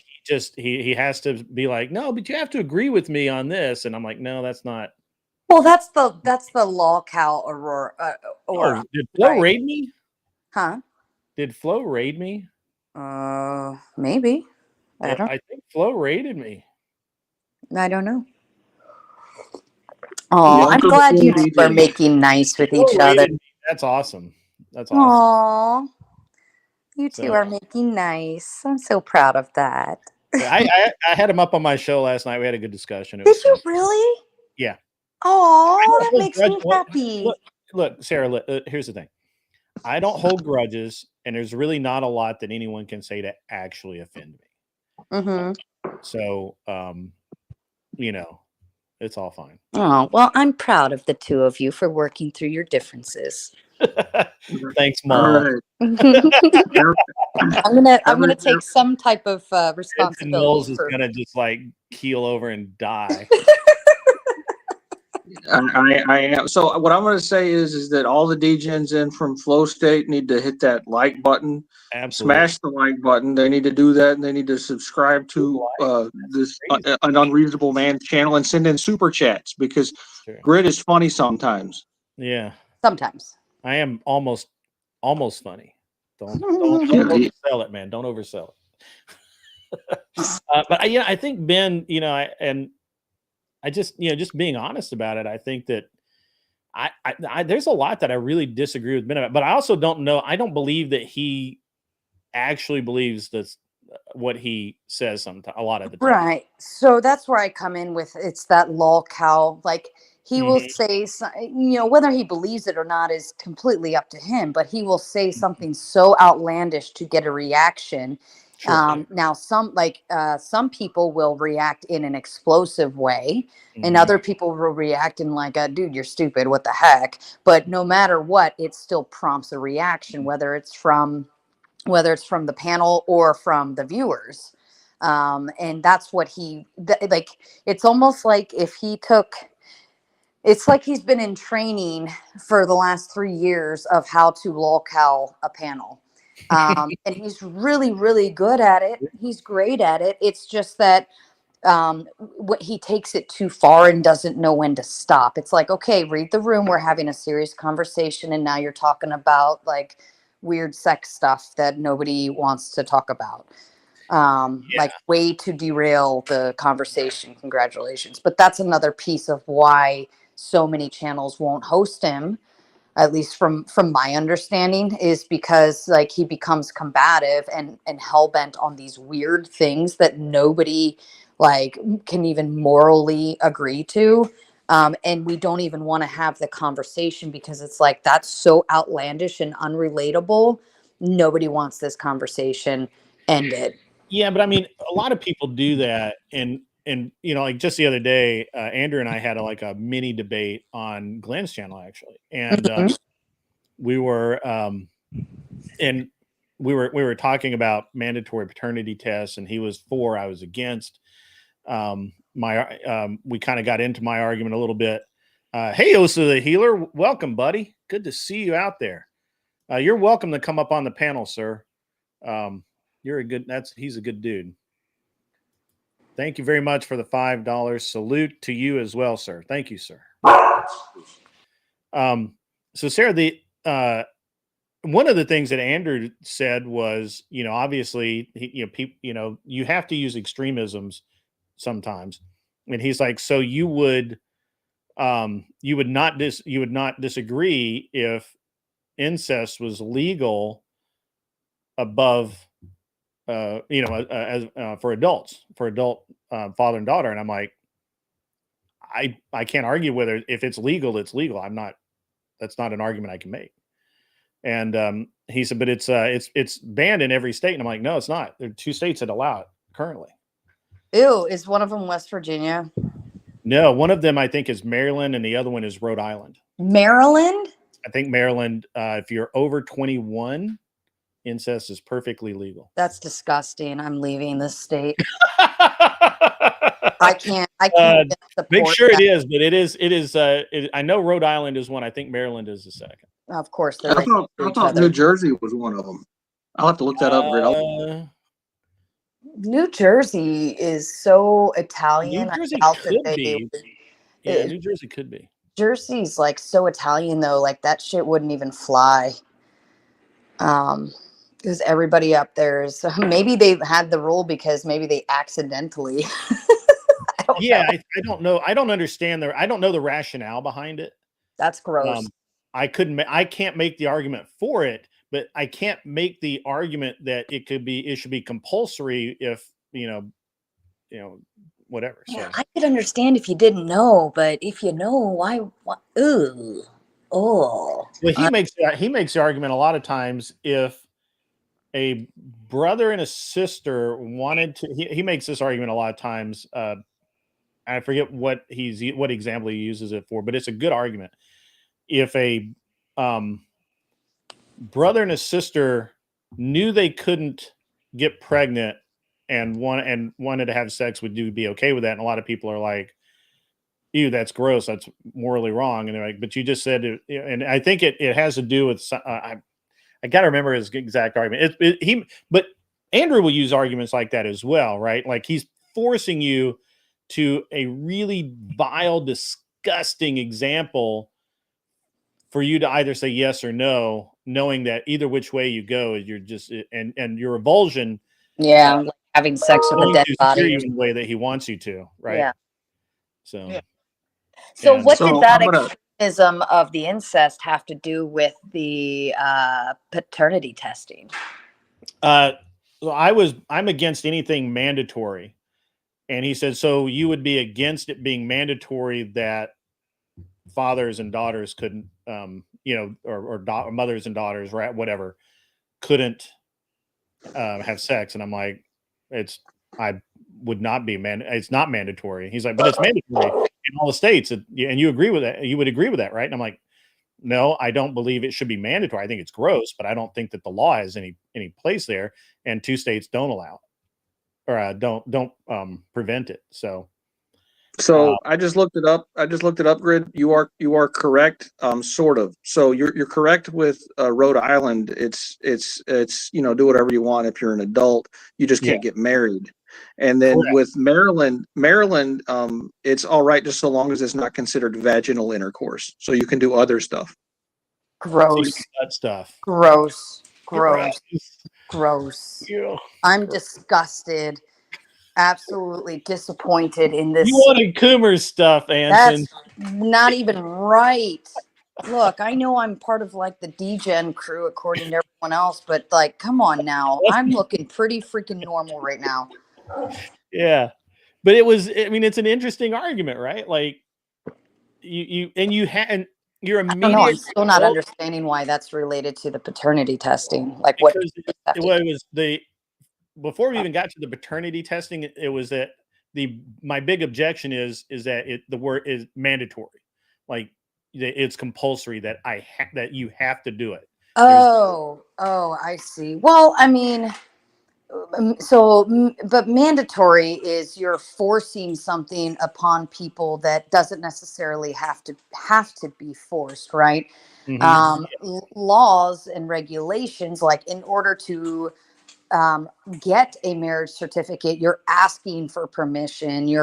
he has to be like, no, but you have to agree with me on this. And I'm like, no, that's not. Well, that's the lolcow aurora. Oh, did Flo right? raid me? Huh? Did Flo raid me? Maybe. I think Flo raided me. I don't know. Oh, I'm glad you two are making nice with Flo each other. raided me. That's awesome. That's awesome. Aw, you two So- are making nice. I'm so proud of that. Yeah, I had him up on my show last night. We had a good discussion. It Did was you fun. really? Yeah. Oh, that hold makes me grudge- happy. Look, Sarah, here's the thing. I don't hold grudges, and there's really not a lot that anyone can say to actually offend me. Mm-hmm. So, it's all fine. Oh, well, I'm proud of the two of you for working through your differences. Thanks, All Mom. right. I'm gonna take some type of Vincent responsibility Knowles is for. gonna just like keel over and die. I am. So what I'm going to say is that all the DGens in from Flow State need to hit that like button, Absolutely. smash the like button. They need to do that, and they need to subscribe to this an Unreasonable Man channel and send in super chats because Sure. Grit is funny sometimes. Yeah, Sometimes. I am almost funny. Don't oversell it, man. Don't oversell it. But I think Ben, I just, just being honest about it, I think that I there's a lot that I really disagree with Ben about, but I also don't know. I don't believe that he actually believes that's what he says sometimes, a lot of the time. Right. So that's where I come in with it's that lolcow. Like he will Mhm. say, whether he believes it or not is completely up to him, but he will say something so outlandish to get a reaction. Sure. Now some people will react in an explosive way, and Mhm. other people will react in like a dude, you're stupid, what the heck? But no matter what, it still prompts a reaction, whether it's from the panel or from the viewers. And that's what like. It's almost like if he took. It's like he's been in training for the last 3 years of how to lolcow a panel. And he's really, really good at it. He's great at it. It's just that he takes it too far and doesn't know when to stop. It's like, okay, read the room. We're having a serious conversation, and now you're talking about like weird sex stuff that nobody wants to talk about. Like way to derail the conversation. Congratulations. But that's another piece of why so many channels won't host him, at least from my understanding, is because like he becomes combative and hell-bent on these weird things that nobody like can even morally agree to. And we don't even want to have the conversation because it's like that's so outlandish and unrelatable. Nobody wants this conversation ended. Yeah, but I mean, a lot of people do that, and like just the other day, Andrew and I had a mini debate on Glenn's channel actually, and we were we were talking about mandatory paternity tests, and he was for, I was against. We kind of got into my argument a little bit. Hey, Osa the Healer, welcome, buddy. Good to see you out there. You're welcome to come up on the panel, sir. He's a good dude. Thank you very much for the $5. Salute to you as well, sir. Thank you, sir. So Sarah, one of the things that Andrew said was, obviously, you have to use extremisms sometimes, and he's like, so you would not disagree if incest was legal above for adults, for adult father and daughter. And I'm like, I can't argue whether if it's legal, it's legal. That's not an argument I can make. And he said, but it's banned in every state. And I'm like, no, it's not. There are 2 states that allow it currently. Ew, is one of them West Virginia? No, one of them I think is Maryland, and the other one is Rhode Island. Maryland? I think Maryland, if you're over 21, incest is perfectly legal. That's disgusting. I'm leaving this state. I can't Make support sure that. it is, but it is. I know Rhode Island is one. I think Maryland is the second. Of course, they're I right thought, to I each thought other. New Jersey was one of them. I'll have to look that up. Grid. New Jersey is so Italian. New Jersey I doubt could that be. Yeah, New Jersey could be. Jersey's like so Italian though, like that shit wouldn't even fly. Because everybody up there is maybe they had the rule because maybe they accidentally. I don't know. I don't understand I don't know the rationale behind it. That's gross. I can't make the argument for it, but I can't make the argument that it should be compulsory if whatever. Yeah, So I could understand if you didn't know, but if you know, why? Ooh, oh. well, he makes the argument a lot of times if a brother and a sister wanted to. He makes this argument a lot of times. I forget what example he uses it for, but it's a good argument. If a brother and a sister knew they couldn't get pregnant and wanted to have sex, would you be okay with that? And a lot of people are like, ew, that's gross, that's morally wrong. And they're like, but you just said it. And I think it has to do with I gotta remember his exact argument. But Andrew will use arguments like that as well, right? Like he's forcing you to a really vile, disgusting example for you to either say yes or no, knowing that either which way you go, you're just and your revulsion. Yeah, like having sex with a going dead to body. steer you in the way that he wants you to, right? Yeah. So, Yeah. So and- what So did that I'm gonna- extremism of the incest have to do with the paternity testing? I'm against anything mandatory. And he said, so you would be against it being mandatory that fathers and daughters couldn't, or mothers and daughters, right? Whatever, couldn't have sex. And I'm like, I would not be it's not mandatory. He's like, but it's mandatory in all the states. And you agree with that? You would agree with that, right? And I'm like, no, I don't believe it should be mandatory. I think it's gross, but I don't think that the law has any place there. And 2 states don't allow it. Or don't prevent it. So I just looked it up. Grid. You are correct. Sort of. So you're correct with Rhode Island. It's do whatever you want if you're an adult. You just can't get married. And then Correct. with Maryland, it's all right just so long as it's not considered vaginal intercourse. So you can do other stuff. Gross. That stuff. Gross. Yeah. I'm disgusted. Absolutely disappointed in this. You wanted Coomer's stuff, Anson. That's not even right. Look, I know I'm part of like the DGen crew according to everyone else, but like, come on now. I'm looking pretty freaking normal right now. Yeah. But it's an interesting argument, right? Like you're immediate. I'm still not understanding why that's related to the paternity testing. Like what? Before we even got to the paternity testing, it was that my big objection is that the word is mandatory, like it's compulsory that that you have to do it. Oh, I see. Well, I mean, but mandatory is you're forcing something upon people that doesn't necessarily have to be forced, right? Mm-hmm. Laws and regulations, like in order to get a marriage certificate, you're asking for permission. You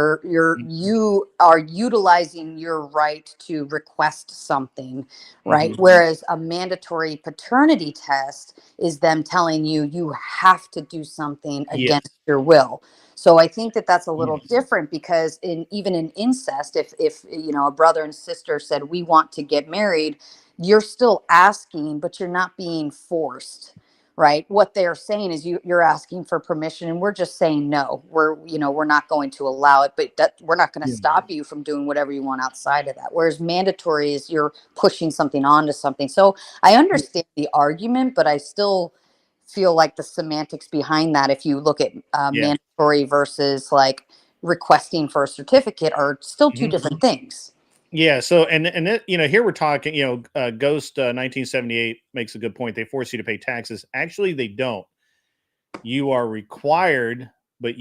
are utilizing your right to request something, right? Mm-hmm. Whereas a mandatory paternity test is them telling you have to do something against your will. So I think that that's a little different because even in incest, if a brother and sister said we want to get married, you're still asking, but you're not being forced. right? What they're saying is you're asking for permission, and we're just saying no. We're not going to allow it, but we're not going to stop you from doing whatever you want outside of that. Whereas mandatory is you're pushing something onto something. So I understand the argument, but I still feel like the semantics behind that, if you look at mandatory versus like requesting for a certificate, are still two different things. Yeah. So, and it, here we're talking, Ghost 1978 makes a good point. They force you to pay taxes. Actually, they don't. You are required, but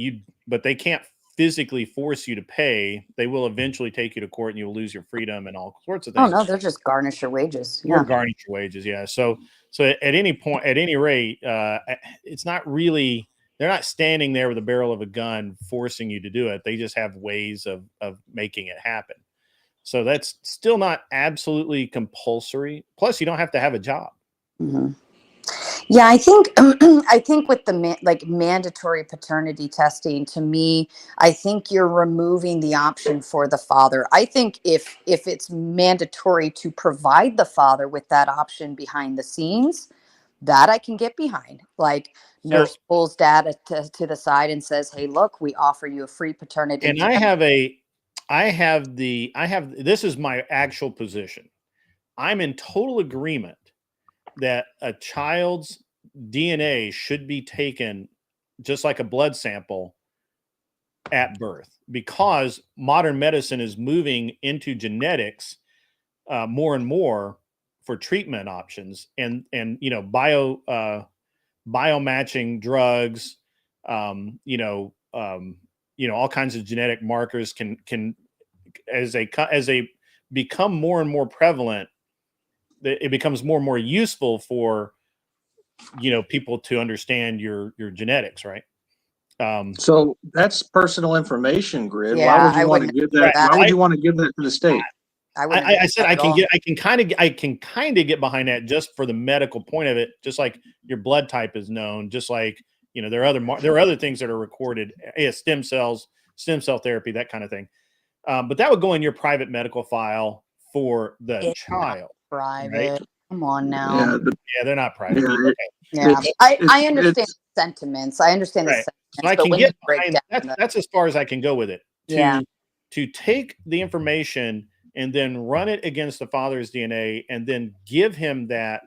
they can't physically force you to pay. They will eventually take you to court, and you'll lose your freedom and all sorts of things. Oh no, they'll just garnish your wages. Or garnish your wages. Yeah. So at any point, at any rate, it's not really. They're not standing there with a barrel of a gun forcing you to do it. They just have ways of making it happen. So that's still not absolutely compulsory. Plus, you don't have to have a job. Mm-hmm. Yeah, I think I think with the mandatory paternity testing, to me, I think you're removing the option for the father. I think if it's mandatory to provide the father with that option behind the scenes, that I can get behind. Like nurse pulls dad to the side and says, "Hey, look, we offer you a free paternity." And this is my actual position. I'm in total agreement that a child's DNA should be taken just like a blood sample at birth, because modern medicine is moving into genetics more and more for treatment options, and bio matching drugs, all kinds of genetic markers can as they become more and more prevalent, it becomes more and more useful for people to understand your genetics, right? So that's personal information, Grid. Yeah, why would you I want to wouldn't give that? that. Why would you want to give that to the state? I said I can kind of get behind that just for the medical point of it, just like your blood type is known, just like there are other things that are recorded, stem cell therapy, that kind of thing. But that would go in your private medical file for the child. Private. Right? Come on now. Yeah, they're not private. I understand the sentiments. I understand the sentiments. So I can get behind that's as far as I can go with it. To take the information and then run it against the father's DNA and then give him that,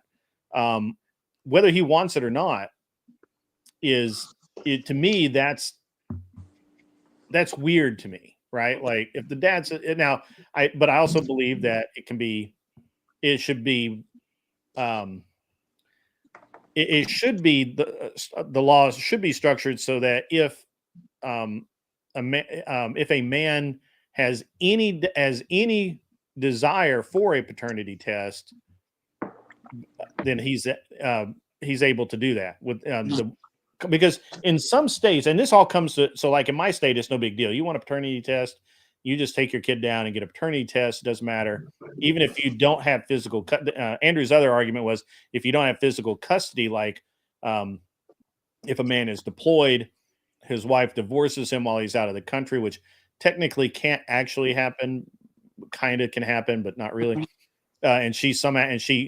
whether he wants it or not, to me, that's weird to me, right? Like if the dad's now, but I also believe that it should be the laws should be structured so that if a man has any desire for a paternity test, then he's able to do that with because in some states, and this all comes to, so like in my state, it's no big deal. You want a paternity test, you just take your kid down and get a paternity test. It doesn't matter. Even if you don't have physical, Andrew's other argument was if you don't have physical custody, like if a man is deployed, his wife divorces him while he's out of the country, which technically can't actually happen, kind of can happen, but not really. And she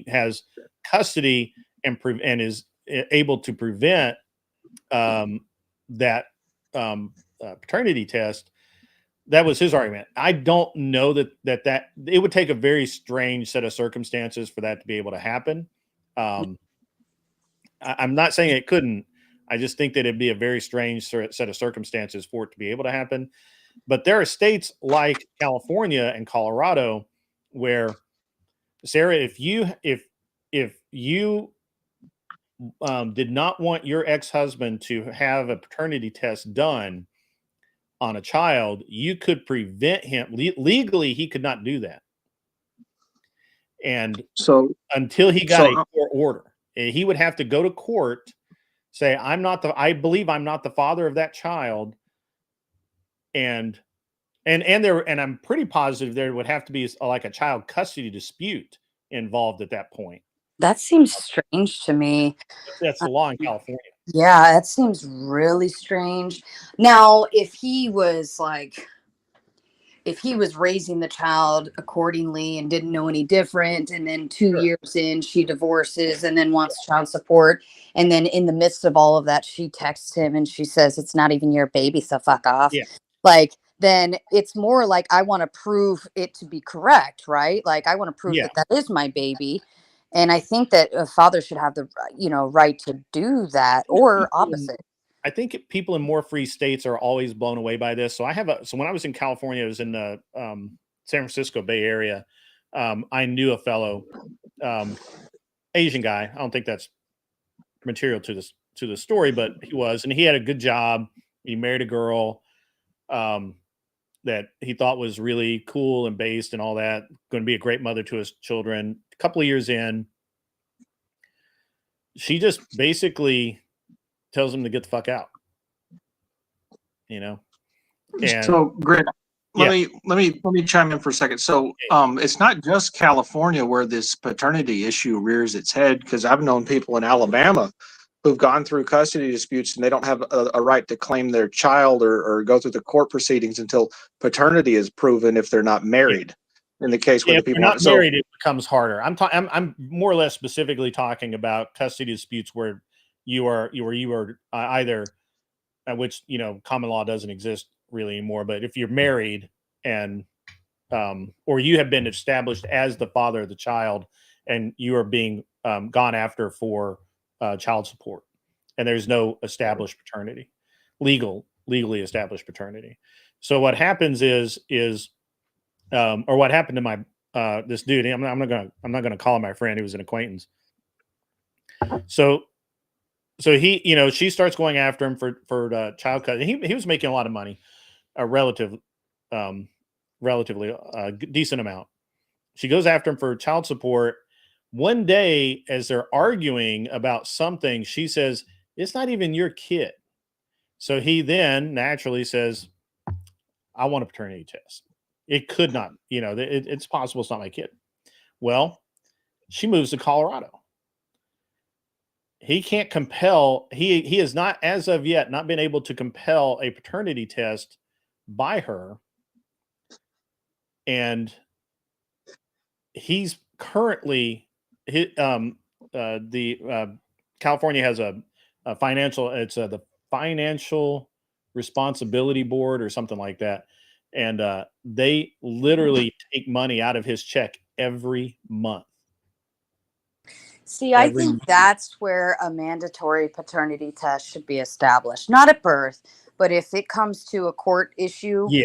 has custody and is able to prevent that paternity test. That was his argument. I don't know that it would take a very strange set of circumstances for that to be able to happen. I'm not saying it couldn't. I just think that it'd be a very strange set of circumstances for it to be able to happen. But there are states like California and Colorado where, Sarah, if you did not want your ex-husband to have a paternity test done on a child, you could prevent him legally. He could not do that, and so until he got a court order, he would have to go to court, say, I believe I'm not the father of that child, and I'm pretty positive there would have to be like a child custody dispute involved at that point. That seems strange to me. That's the law in California. Yeah, that seems really strange. Now, if he was like, if he was raising the child accordingly and didn't know any different, and then 2 years in she divorces and then wants child support, and then in the midst of all of that she texts him and she says it's not even your baby, so fuck off. Yeah. Like, then it's more like I want to prove it to be correct, right? Like I want to prove Yeah. that is my baby. And I think that a father should have the right to do that, or opposite. I think people in more free states are always blown away by this. So when I was in California, I was in the San Francisco Bay Area. I knew a fellow Asian guy. I don't think that's material to the story, but he was, and he had a good job. He married a girl that he thought was really cool and based and all that, going to be a great mother to his children. A couple of years in, she just basically tells him to get the fuck out. And So, Greg, let me chime in for a second. So, it's not just California where this paternity issue rears its head, because I've known people in Alabama who've gone through custody disputes and they don't have a right to claim their child or go through the court proceedings until paternity is proven if they're not married. In the case where if the people you're not married, it becomes harder. I'm more or less specifically talking about custody disputes where you are either, which common law doesn't exist really anymore, but if you're married and or you have been established as the father of the child and you are being gone after for child support, and there's no established paternity, legally established paternity. So what happens is or what happened to my this dude, I'm not gonna call him my friend, he was an acquaintance. So he, she starts going after him for child custody. He was making a lot of money, a relatively decent amount. She goes after him for child support. One day, as they're arguing about something, she says, "It's not even your kid." So he then naturally says, "I want a paternity test." It could not, it's possible it's not my kid. Well, she moves to Colorado. He can't compel, he has not, as of yet, not been able to compel a paternity test by her. And he's currently, California has a financial, it's the Financial Responsibility Board or something like that. And they literally take money out of his check every month. See, I think that's where a mandatory paternity test should be established. Not at birth, but if it comes to a court issue, Yeah.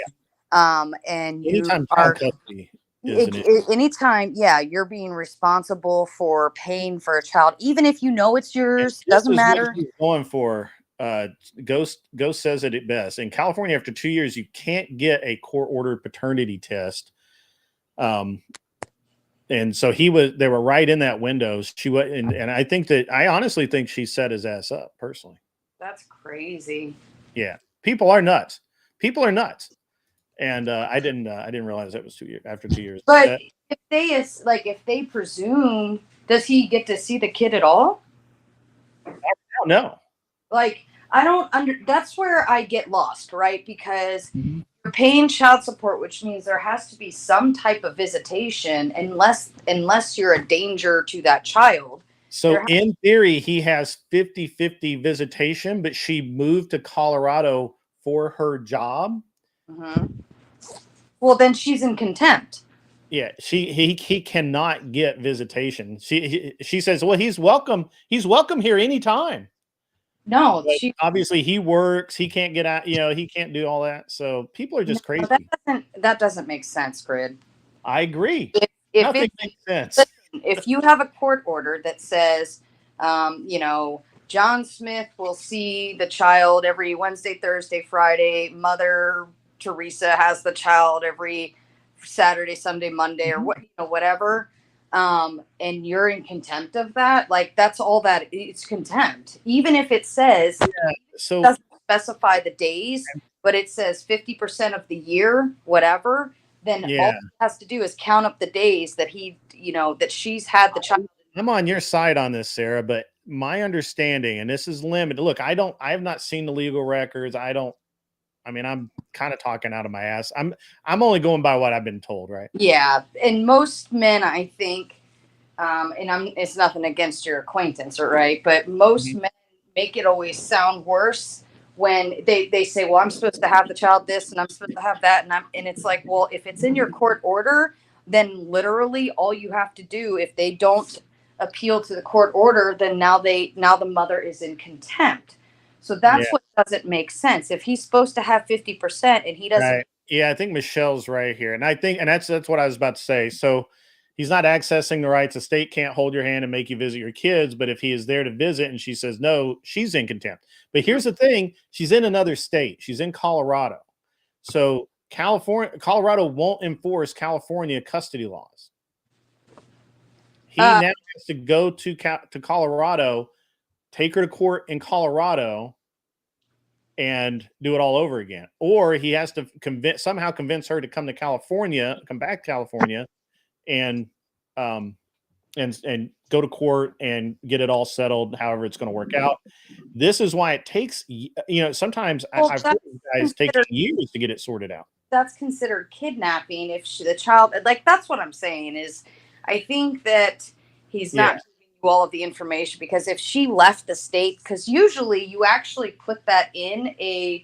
And Anytime you are anytime, you're being responsible for paying for a child, even if you know it's yours, doesn't matter. Going for Ghost says it best. In California, after 2 years, you can't get a court-ordered paternity test. And so they were right in that window. She was, and I honestly think she set his ass up personally. That's crazy. Yeah. People are nuts. And I didn't realize that was 2 years after 2 years. But if they presume, does he get to see the kid at all? I don't know. Like, that's where I get lost, right? Because you're paying child support, which means there has to be some type of visitation, unless you're a danger to that child. So in theory, he has 50-50 visitation, but she moved to Colorado for her job. Mm-hmm. Well, then she's in contempt. Yeah, he cannot get visitation. She says, well, he's welcome here anytime. No, obviously he works. He can't get out. He can't do all that. So people are just crazy. That doesn't make sense, Grid. I agree. Nothing makes sense. Listen, if you have a court order that says, John Smith will see the child every Wednesday, Thursday, Friday. Mother Teresa has the child every Saturday, Sunday, Monday, or whatever. And you're in contempt of that, like that's all that it's contempt. Even if it says so it doesn't specify the days, but it says 50% of the year, whatever, then all it has to do is count up the days that that she's had the child. I'm on your side on this, Sarah, but my understanding, and this is limited. Look, I have not seen the legal records. I I mean, I'm kind of talking out of my ass. I'm only going by what I've been told, right? Yeah, and most men, I think, and it's nothing against your acquaintance, right? But most Mhm. men make it always sound worse when they say, "Well, I'm supposed to have the child this, and I'm supposed to have that," and it's like, well, if it's in your court order, then literally all you have to do, if they don't appeal to the court order, then now the mother is in contempt. So Yeah, that's what doesn't make sense. If he's supposed to have 50% and he doesn't, right. Yeah, I think Michelle's right here, and I think, and that's what I was about to say. So he's not accessing the rights. The state can't hold your hand and make you visit your kids, but if he is there to visit and she says no, she's in contempt. But here's the thing: she's in another state. She's in Colorado, so Colorado won't enforce California custody laws. He uh, now has to go to Colorado, take her to court in Colorado, and do it all over again. Or he has to somehow convince her to come back to California, and um and go to court and get it all settled. However, it's going to work out. This is why it takes, sometimes well, I've heard that's of guys taking considered years to get it sorted out. that's considered kidnapping if the child, like, that's what I'm saying is, I think that he's not Yeah, giving you all of the information, because if she left the state, because usually you actually put that in a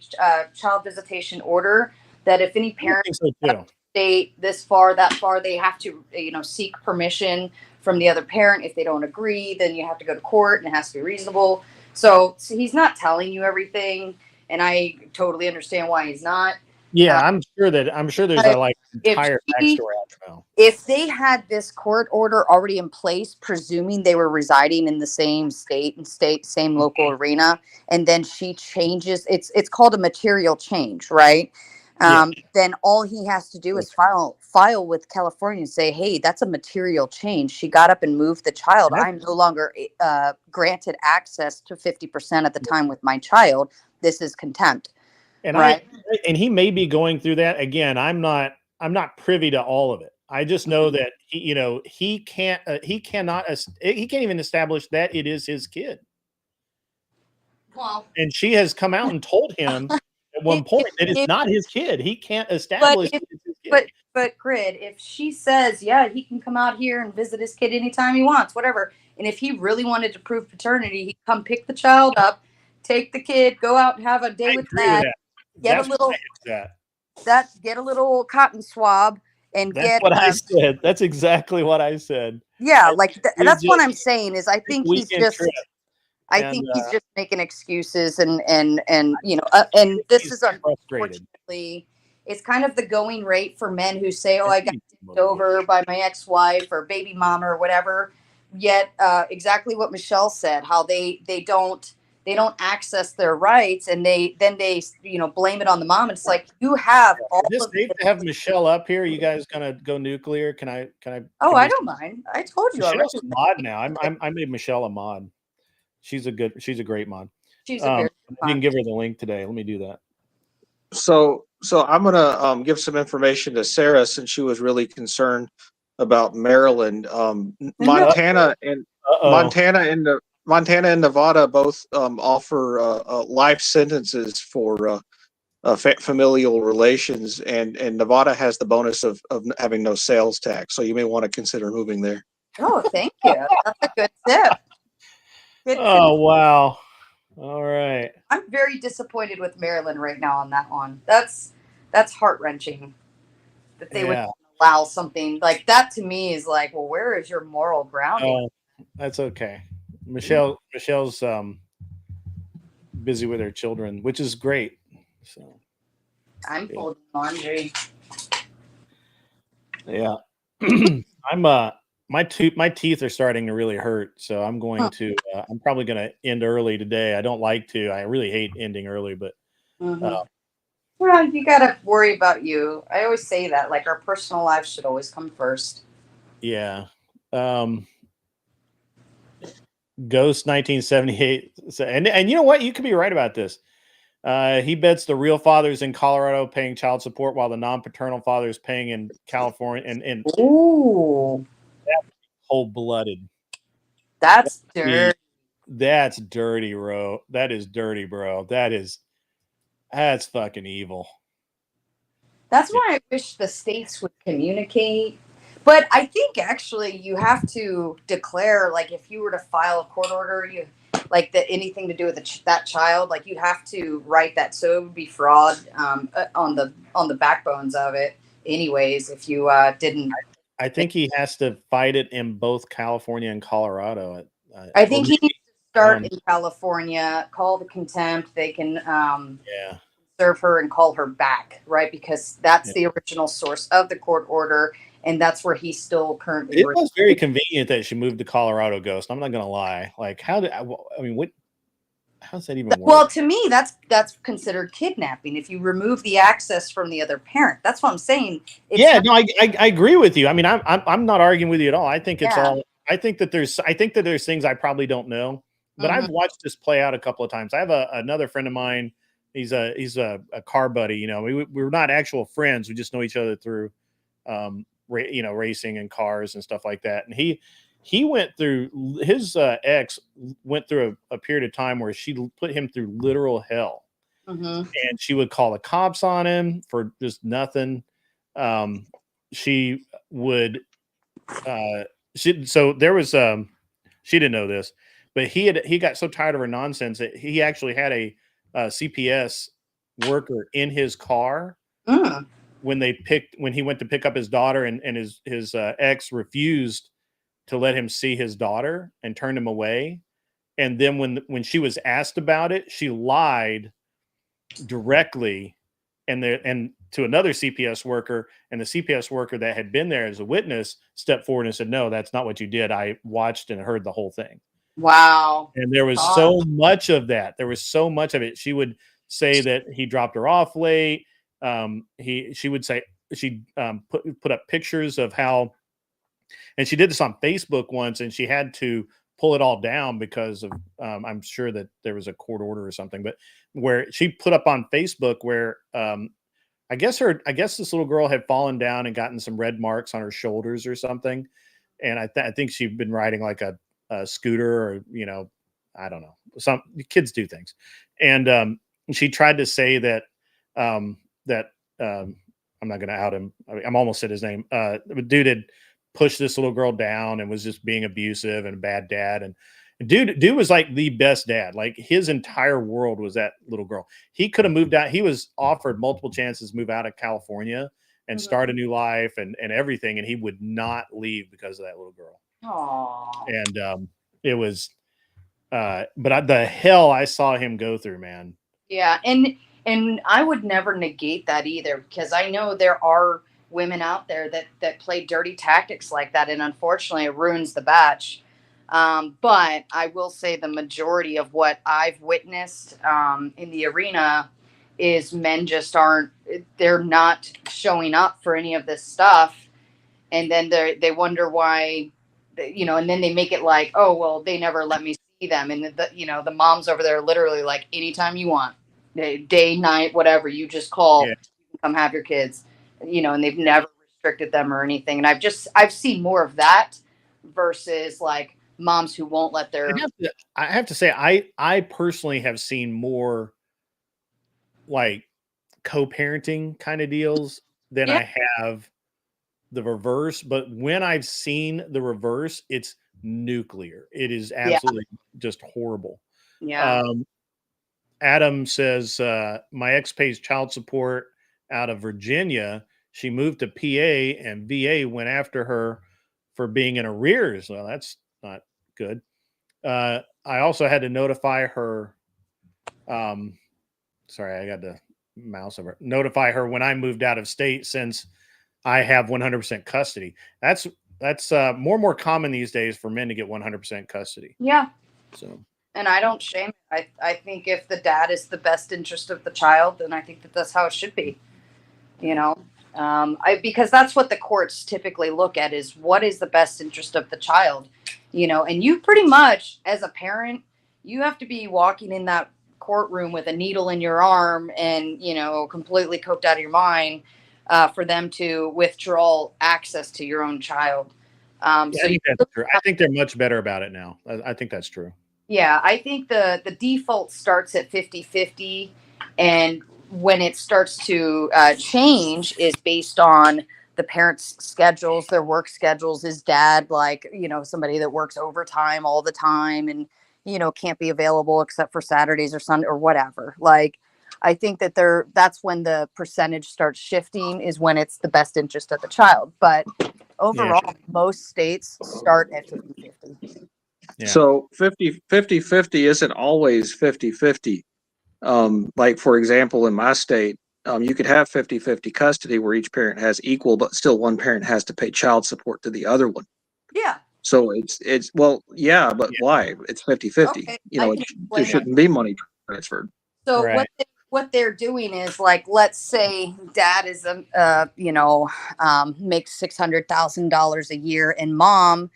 child visitation order, that if any I parent think so too. state this far, that far, they have to, seek permission from the other parent. If they don't agree, then you have to go to court, and it has to be reasonable. So he's not telling you everything, and I totally understand why he's not. Yeah, Uh, I'm sure there's a but like if entire she, backstory I don't know. if they had this court order already in place, presuming they were residing in the same same local arena, and then she changes, it's called a material change, right? Yeah, Then all he has to do is file with California and say, hey, that's a material change. She got up and moved the child. that's, I'm no longer granted access to 50% at the time with my child. This is contempt, and right? he may be going through that again. I'm not privy to all of it. I just know that he can't he can't even establish that it is his kid. Well, And she has come out and told him at one point that it's if not his kid. He can't but establish if that it's his kid. but Grid, if she says, yeah, he can come out here and visit his kid anytime he wants, whatever. And if he really wanted to prove paternity, he'd come pick the child up, take the kid, go out and have a day I with agree with dad, that. get a That's what I little hit get a little cotton swab and That's get what I said. That's exactly what I said. yeah, I like think we that's what just I'm saying is, I take a think he's weekend trip, just and making excuses, and this he's is frustrated. unfortunately, it's kind of the going rate for men who say, oh, I I think got he's dicked over by my ex-wife or baby mama or whatever. Yet exactly what Michelle said, how they don't access their rights, and they blame it on the mom. It's like, you have all Is this of safe the, to have Michelle up here? You guys gonna go nuclear? oh, Can I we? don't mind. I told you already. Michelle's a mod now. I made Michelle a mod. She's a great mod. She's a very I fun. didn't give her the link today. Let me do that. So I'm gonna give some information to Sarah, since she was really concerned about Maryland. Montana and Uh-oh. Montana and Nevada both offer life sentences for familial relations, and Nevada has the bonus of having no sales tax. So you may want to consider moving there. Oh, thank you. That's a good tip. Good tip. Oh wow. All right. I'm very disappointed with Maryland right now on that one. That's heart wrenching that they would Yeah. allow something like that. To me, is like, well, where is your moral grounding? Oh, that's okay. Michelle's busy with her children, which is great. So I'm yeah. folding laundry. Yeah. I'm my teeth are starting to really hurt, so I'm going to I'm probably going to end early today. I don't like to. I really hate ending early, but Mm-hmm. Well, you gotta worry about you. I always say that, like, our personal lives should always come first. yeah. Ghost 1978. So, and you know what? You could be right about this. He bets the real fathers in Colorado paying child support while the non-paternal father is paying in California, and Ooh, cold-blooded. that's dirty. That's dirty, bro. That is dirty, bro. That is. That's fucking evil. That's why I wish the states would communicate. But I think actually you have to declare, like, if you were to file a court order, you like that anything to do with that child, like you'd have to write that, so it would be fraud on the backbones of it, anyways. If you didn't, I think he has to fight it in both California and Colorado. I think he needs to start in California, call the contempt. They can yeah. serve her and call her back, right? Because that's the original source of the court order, and that's where he's still currently. It was very convenient that she moved to Colorado, Ghost. I'm not gonna lie. Like, how did I mean? What? How's that even work? Well, to me, that's considered kidnapping if you remove the access from the other parent. That's what I'm saying. I agree with you. I mean, I'm not arguing with you at all. I think it's all. I think that there's things I probably don't know, but I've watched this play out a couple of times. I have another friend of mine. He's a car buddy. You know, we're not actual friends. We just know each other through, racing and cars and stuff like that. And he went through, his ex went through a period of time where she put him through literal hell. And she would call the cops on him for just nothing. She would, so there was, she didn't know this, but he got so tired of her nonsense that he actually had a CPS worker in his car when he went to pick up his daughter, and his ex refused to let him see his daughter and turned him away. And then when she was asked about it, she lied directly and to another CPS worker, and the CPS worker that had been there as a witness stepped forward and said, "No, that's not what you did. I watched and heard the whole thing." Wow. And there was so much of that. There was so much of it. She would say that he dropped her off late. She would say she put up pictures of how, and she did this on Facebook once, and she had to pull it all down because of I'm sure that there was a court order or something, but where she put up on Facebook where I guess this little girl had fallen down and gotten some red marks on her shoulders or something, and I think she'd been riding like a scooter, or I don't know, some kids do things, and she tried to say that I'm not going to out him. I'm almost said his name. The dude had pushed this little girl down and was just being abusive and a bad dad. And dude was like the best dad. Like his entire world was that little girl. He could have moved out. He was offered multiple chances to move out of California and start a new life and everything. And he would not leave because of that little girl. Aww. And it was, but the hell I saw him go through, man. Yeah. And I would never negate that either, because I know there are women out there that play dirty tactics like that, and unfortunately it ruins the batch. But I will say the majority of what I've witnessed in the arena is men just they're not showing up for any of this stuff, and then they wonder why, and then they make it like, oh well, they never let me see them, and the moms over there are literally like, anytime you want, day, night, whatever, you just call, come have your kids, and they've never restricted them or anything. And I've seen more of that versus like moms who won't let their. I have to say, I personally have seen more like co-parenting kind of deals than I have the reverse. But when I've seen the reverse, it's nuclear. It is absolutely just horrible. Yeah. Adam says, my ex pays child support out of Virginia. She moved to PA and VA went after her for being in arrears. Well, that's not good. I also had to notify her. Sorry, I got the mouse over. Notify her when I moved out of state, since I have 100% custody. That's more and more common these days for men to get 100% custody. Yeah. So. And I don't shame it. I think if the dad is the best interest of the child, then I think that's how it should be. Because that's what the courts typically look at, is what is the best interest of the child, and you pretty much, as a parent, you have to be walking in that courtroom with a needle in your arm and, completely coked out of your mind, for them to withdraw access to your own child. I think that's true. I think they're much better about it now. I think that's true. Yeah, I think the default starts at 50-50, and when it starts to change is based on the parents' schedules, their work schedules. Is dad like, somebody that works overtime all the time and, can't be available except for Saturdays or Sunday or whatever. Like, I think that that's when the percentage starts shifting, is when it's the best interest of the child. But overall, most states start at 50-50. Yeah. So 50-50 isn't always 50-50. Like, for example, in my state, you could have 50-50 custody where each parent has equal, but still one parent has to pay child support to the other one. Yeah. So well, yeah, but Yeah. why? It's 50-50. Okay, There explain that. shouldn't be money transferred. So Right. what they're doing is, like, let's say dad is makes $600,000 a year, and mom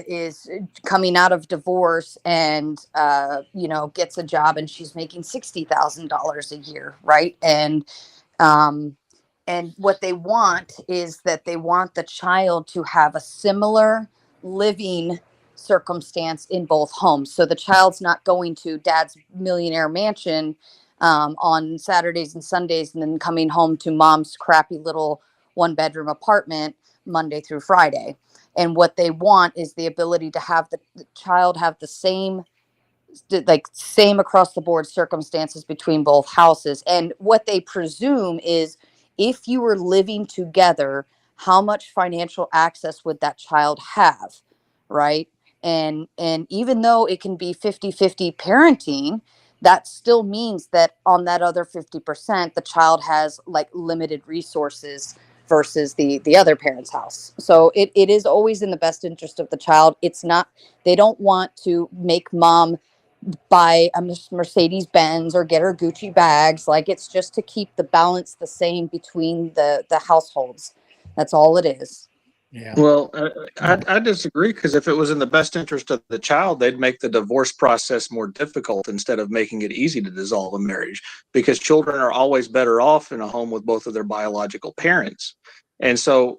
is coming out of divorce and gets a job, and she's making $60,000 a year, right? Um, and what they want is that they want the child to have a similar living circumstance in both homes. So the child's not going to dad's millionaire mansion on Saturdays and Sundays and then coming home to mom's crappy little 1-bedroom apartment Monday through Friday. And what they want is the ability to have the child have the same across the board circumstances between both houses. And what they presume is, if you were living together, how much financial access would that child have, right? And even though it can be 50-50 parenting, that still means that on that other 50%, the child has like limited resources versus the other parent's house. So it is always in the best interest of the child. It's not, they don't want to make mom buy a Mercedes Benz or get her Gucci bags. Like, it's just to keep the balance the same between the households. That's all it is. Yeah. Well, I disagree, because if it was in the best interest of the child, they'd make the divorce process more difficult instead of making it easy to dissolve a marriage, because children are always better off in a home with both of their biological parents. And so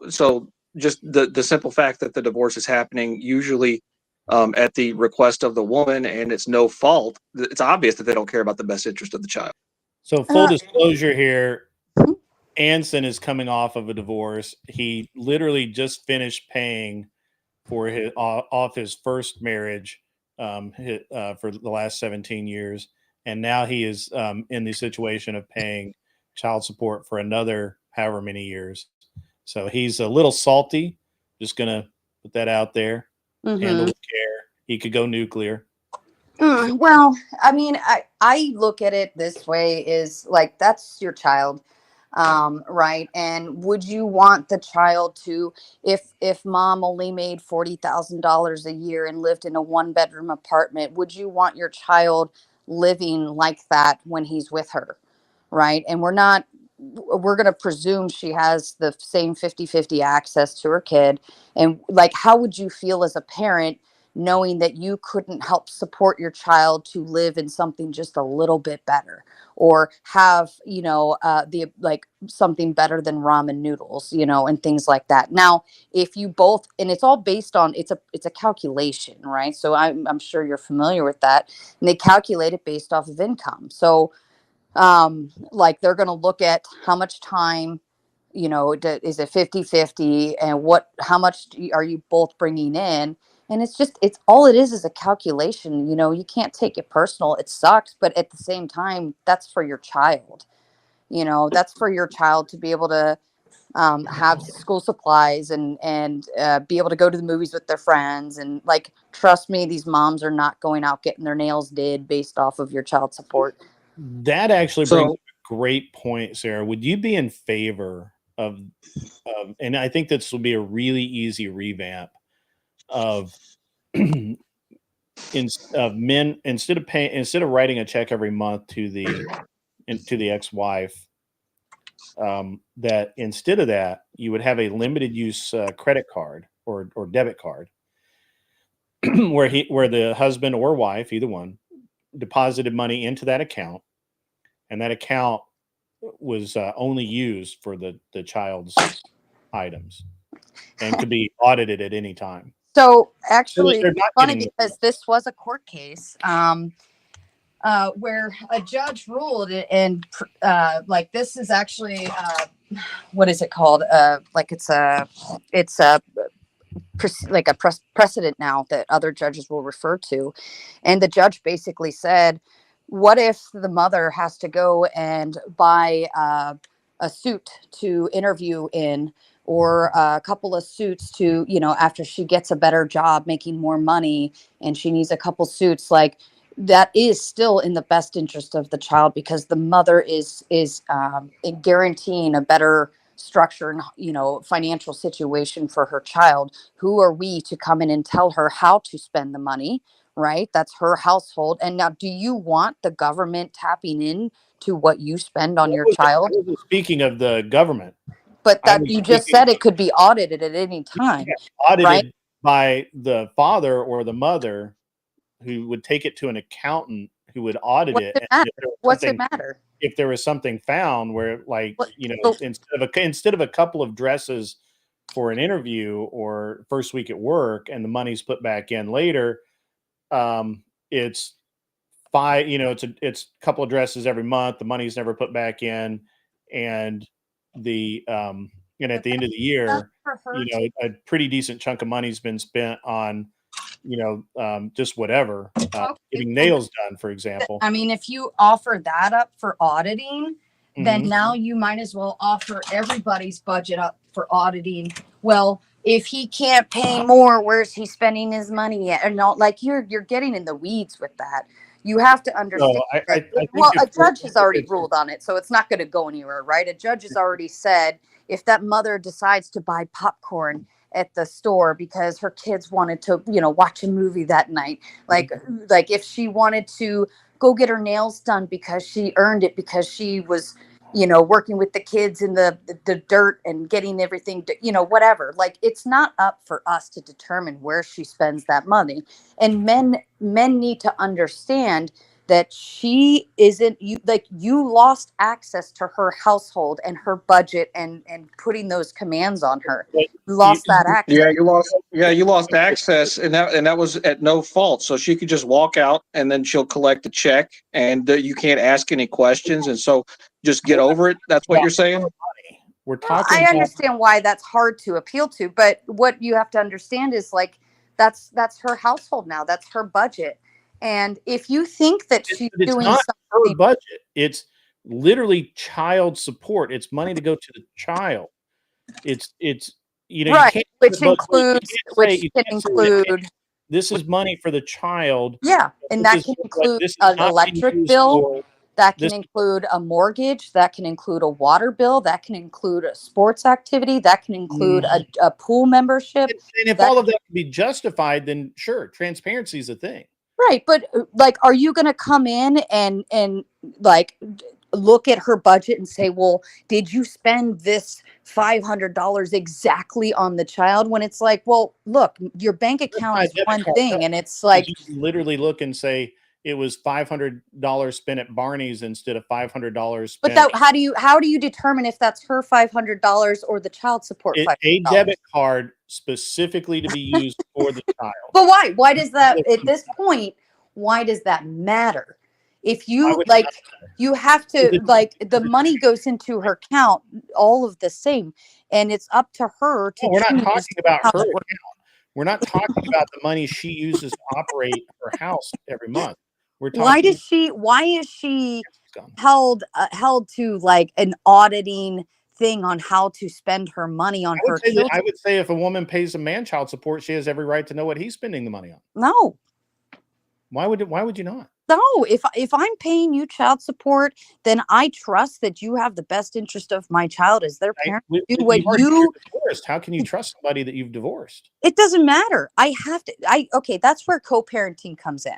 just the simple fact that the divorce is happening usually at the request of the woman, and it's no fault, it's obvious that they don't care about the best interest of the child. So full disclosure here, Anson is coming off of a divorce. He literally just finished paying for his first marriage for the last 17 years. And now he is in the situation of paying child support for another however many years. So he's a little salty. Just going to put that out there. Handle with care. He could go nuclear. Well, I mean, I look at it this way, is like, that's your child. Right. And would you want the child to, if mom only made $40,000 a year and lived in a 1-bedroom apartment, would you want your child living like that when he's with her? Right. And we're going to presume she has the same 50-50 access to her kid. And like, how would you feel as a parent knowing that you couldn't help support your child to live in something just a little bit better, or have, the like something better than ramen noodles, and things like that? Now, if you both, and it's all based on, it's a calculation, right? So I'm sure you're familiar with that, and they calculate it based off of income. So like, they're going to look at how much time, is it 50-50, and how much are you both bringing in? And it's all it is a calculation. You can't take it personal. It sucks, but at the same time, that's for your child. That's for your child to be able to have school supplies and be able to go to the movies with their friends. And like, trust me, these moms are not going out getting their nails did based off of your child support. That actually brings up a great point, Sarah. Would you be in favor of and I think this will be a really easy revamp of men, instead of writing a check every month to the ex-wife, that instead of that, you would have a limited use credit card or debit card where the husband or wife, either one, deposited money into that account, and that account was only used for the child's items and could be audited at any time. So actually, they're not funny getting because this was a court case. where a judge ruled it, and like this is actually what is it called? Like it's a precedent now that other judges will refer to. And the judge basically said, what if the mother has to go and buy a suit to interview in, or a couple of suits to, after she gets a better job making more money and she needs a couple suits, like that is still in the best interest of the child, because the mother is guaranteeing a better structure and financial situation for her child. Who are we to come in and tell her how to spend the money, right? That's her household. And now, do you want the government tapping in to what you spend on your child? I wasn't speaking of the government. But I that was you just speaking said it could be audited at any time, audited right? by the father or the mother, who would take it to an accountant who would audit What's it. it And matter? What's it matter? if there was something found where, like, What- instead of a couple of dresses for an interview or first week at work and the money's put back in later, it's five, it's a couple of dresses every month, the money's never put back in, and the and at the end of the year, for her a pretty decent chunk of money's been spent on just whatever, getting nails done, for example. I mean, if you offer that up for auditing, then Mhm. now you might as well offer everybody's budget up for auditing. Well, if he can't pay more, where's he spending his money at? And not like you're getting in the weeds with that. You have to understand So I that. think Well, a if judge has already it's- ruled on it, so it's not going to go anywhere, right? A judge has already said if that mother decides to buy popcorn at the store because her kids wanted to, watch a movie that night, like if she wanted to go get her nails done because she earned it, because she was working with the kids in the dirt and getting everything, whatever. Like, it's not up for us to determine where she spends that money. And men need to understand that she isn't, you lost access to her household and her budget, and putting those commands on her. But You lost you- that access. Yeah, you lost. Yeah, you lost access, and that was at no fault. So she could just walk out, and then she'll collect a check, and you can't ask any questions, and so just get over it. That's what you're saying. We're Well, talking I about understand why that's hard to appeal to, but what you have to understand is, like, that's her household now. That's her budget. And if you think that she's but it's doing not her something budget. It's literally child support. It's money to go to the child. It's you right, can't which but you includes, can't which say you can can't say that, hey, include, this is money for the child. yeah, and This that is can but include this is an not being electric used bill, for that can this. include a mortgage, that can include a water bill, that can include a sports activity, that can include a pool membership. And if that all of that can be justified, then sure, transparency is a thing. Right, but like, are you going to come in and like look at her budget and say, "Well, did you spend this $500 exactly on the child?" When it's like, "Well, look, your bank account My is debit one card, thing," and it's no. like, You can literally look and say it was $500 spent at Barney's instead of $500 but spent. that how do you determine if that's her $500 or the child support A $500? debit card specifically to be used for the child. But why? Why does that, at this point, why does that matter? If Why you would it like, not? you have to, like, the money goes into her account, all of the same, and it's up to her to No, we're not choose talking about how her it account. works. We're not talking about the money she uses to operate her house every month. We're Why talking. why is she It's gone. held to like an auditing thing on how to spend her money on her I children? would say if a woman pays a man child support, she has every right to know what he's spending the money on. No. Why would you not? No, if I'm paying you child support, then I trust that you have the best interest of my child as their parent. Do what You're divorced. How can you trust somebody that you've divorced? It doesn't matter. Okay, that's where co-parenting comes in.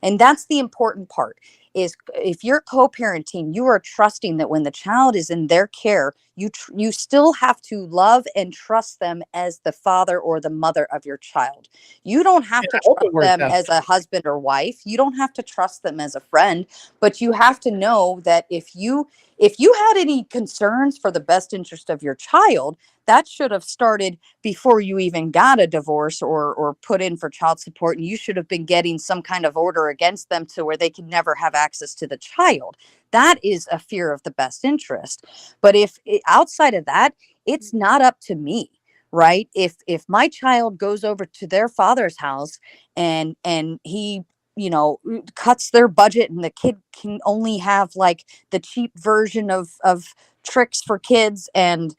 And that's the important part, is if you're co-parenting, you are trusting that when the child is in their care, you still have to love and trust them as the father or the mother of your child. You don't have to I hope trust it works them out. as a husband or wife. You don't have to trust them as a friend, but you have to know that if you had any concerns for the best interest of your child, that should have started before you even got a divorce or put in for child support, and you should have been getting some kind of order against them to where they can never have access to the child. That is a fear of the best interest. But if outside of that, it's not up to me, right? If my child goes over to their father's house and he, you know, cuts their budget, and the kid can only have like the cheap version of tricks for kids, and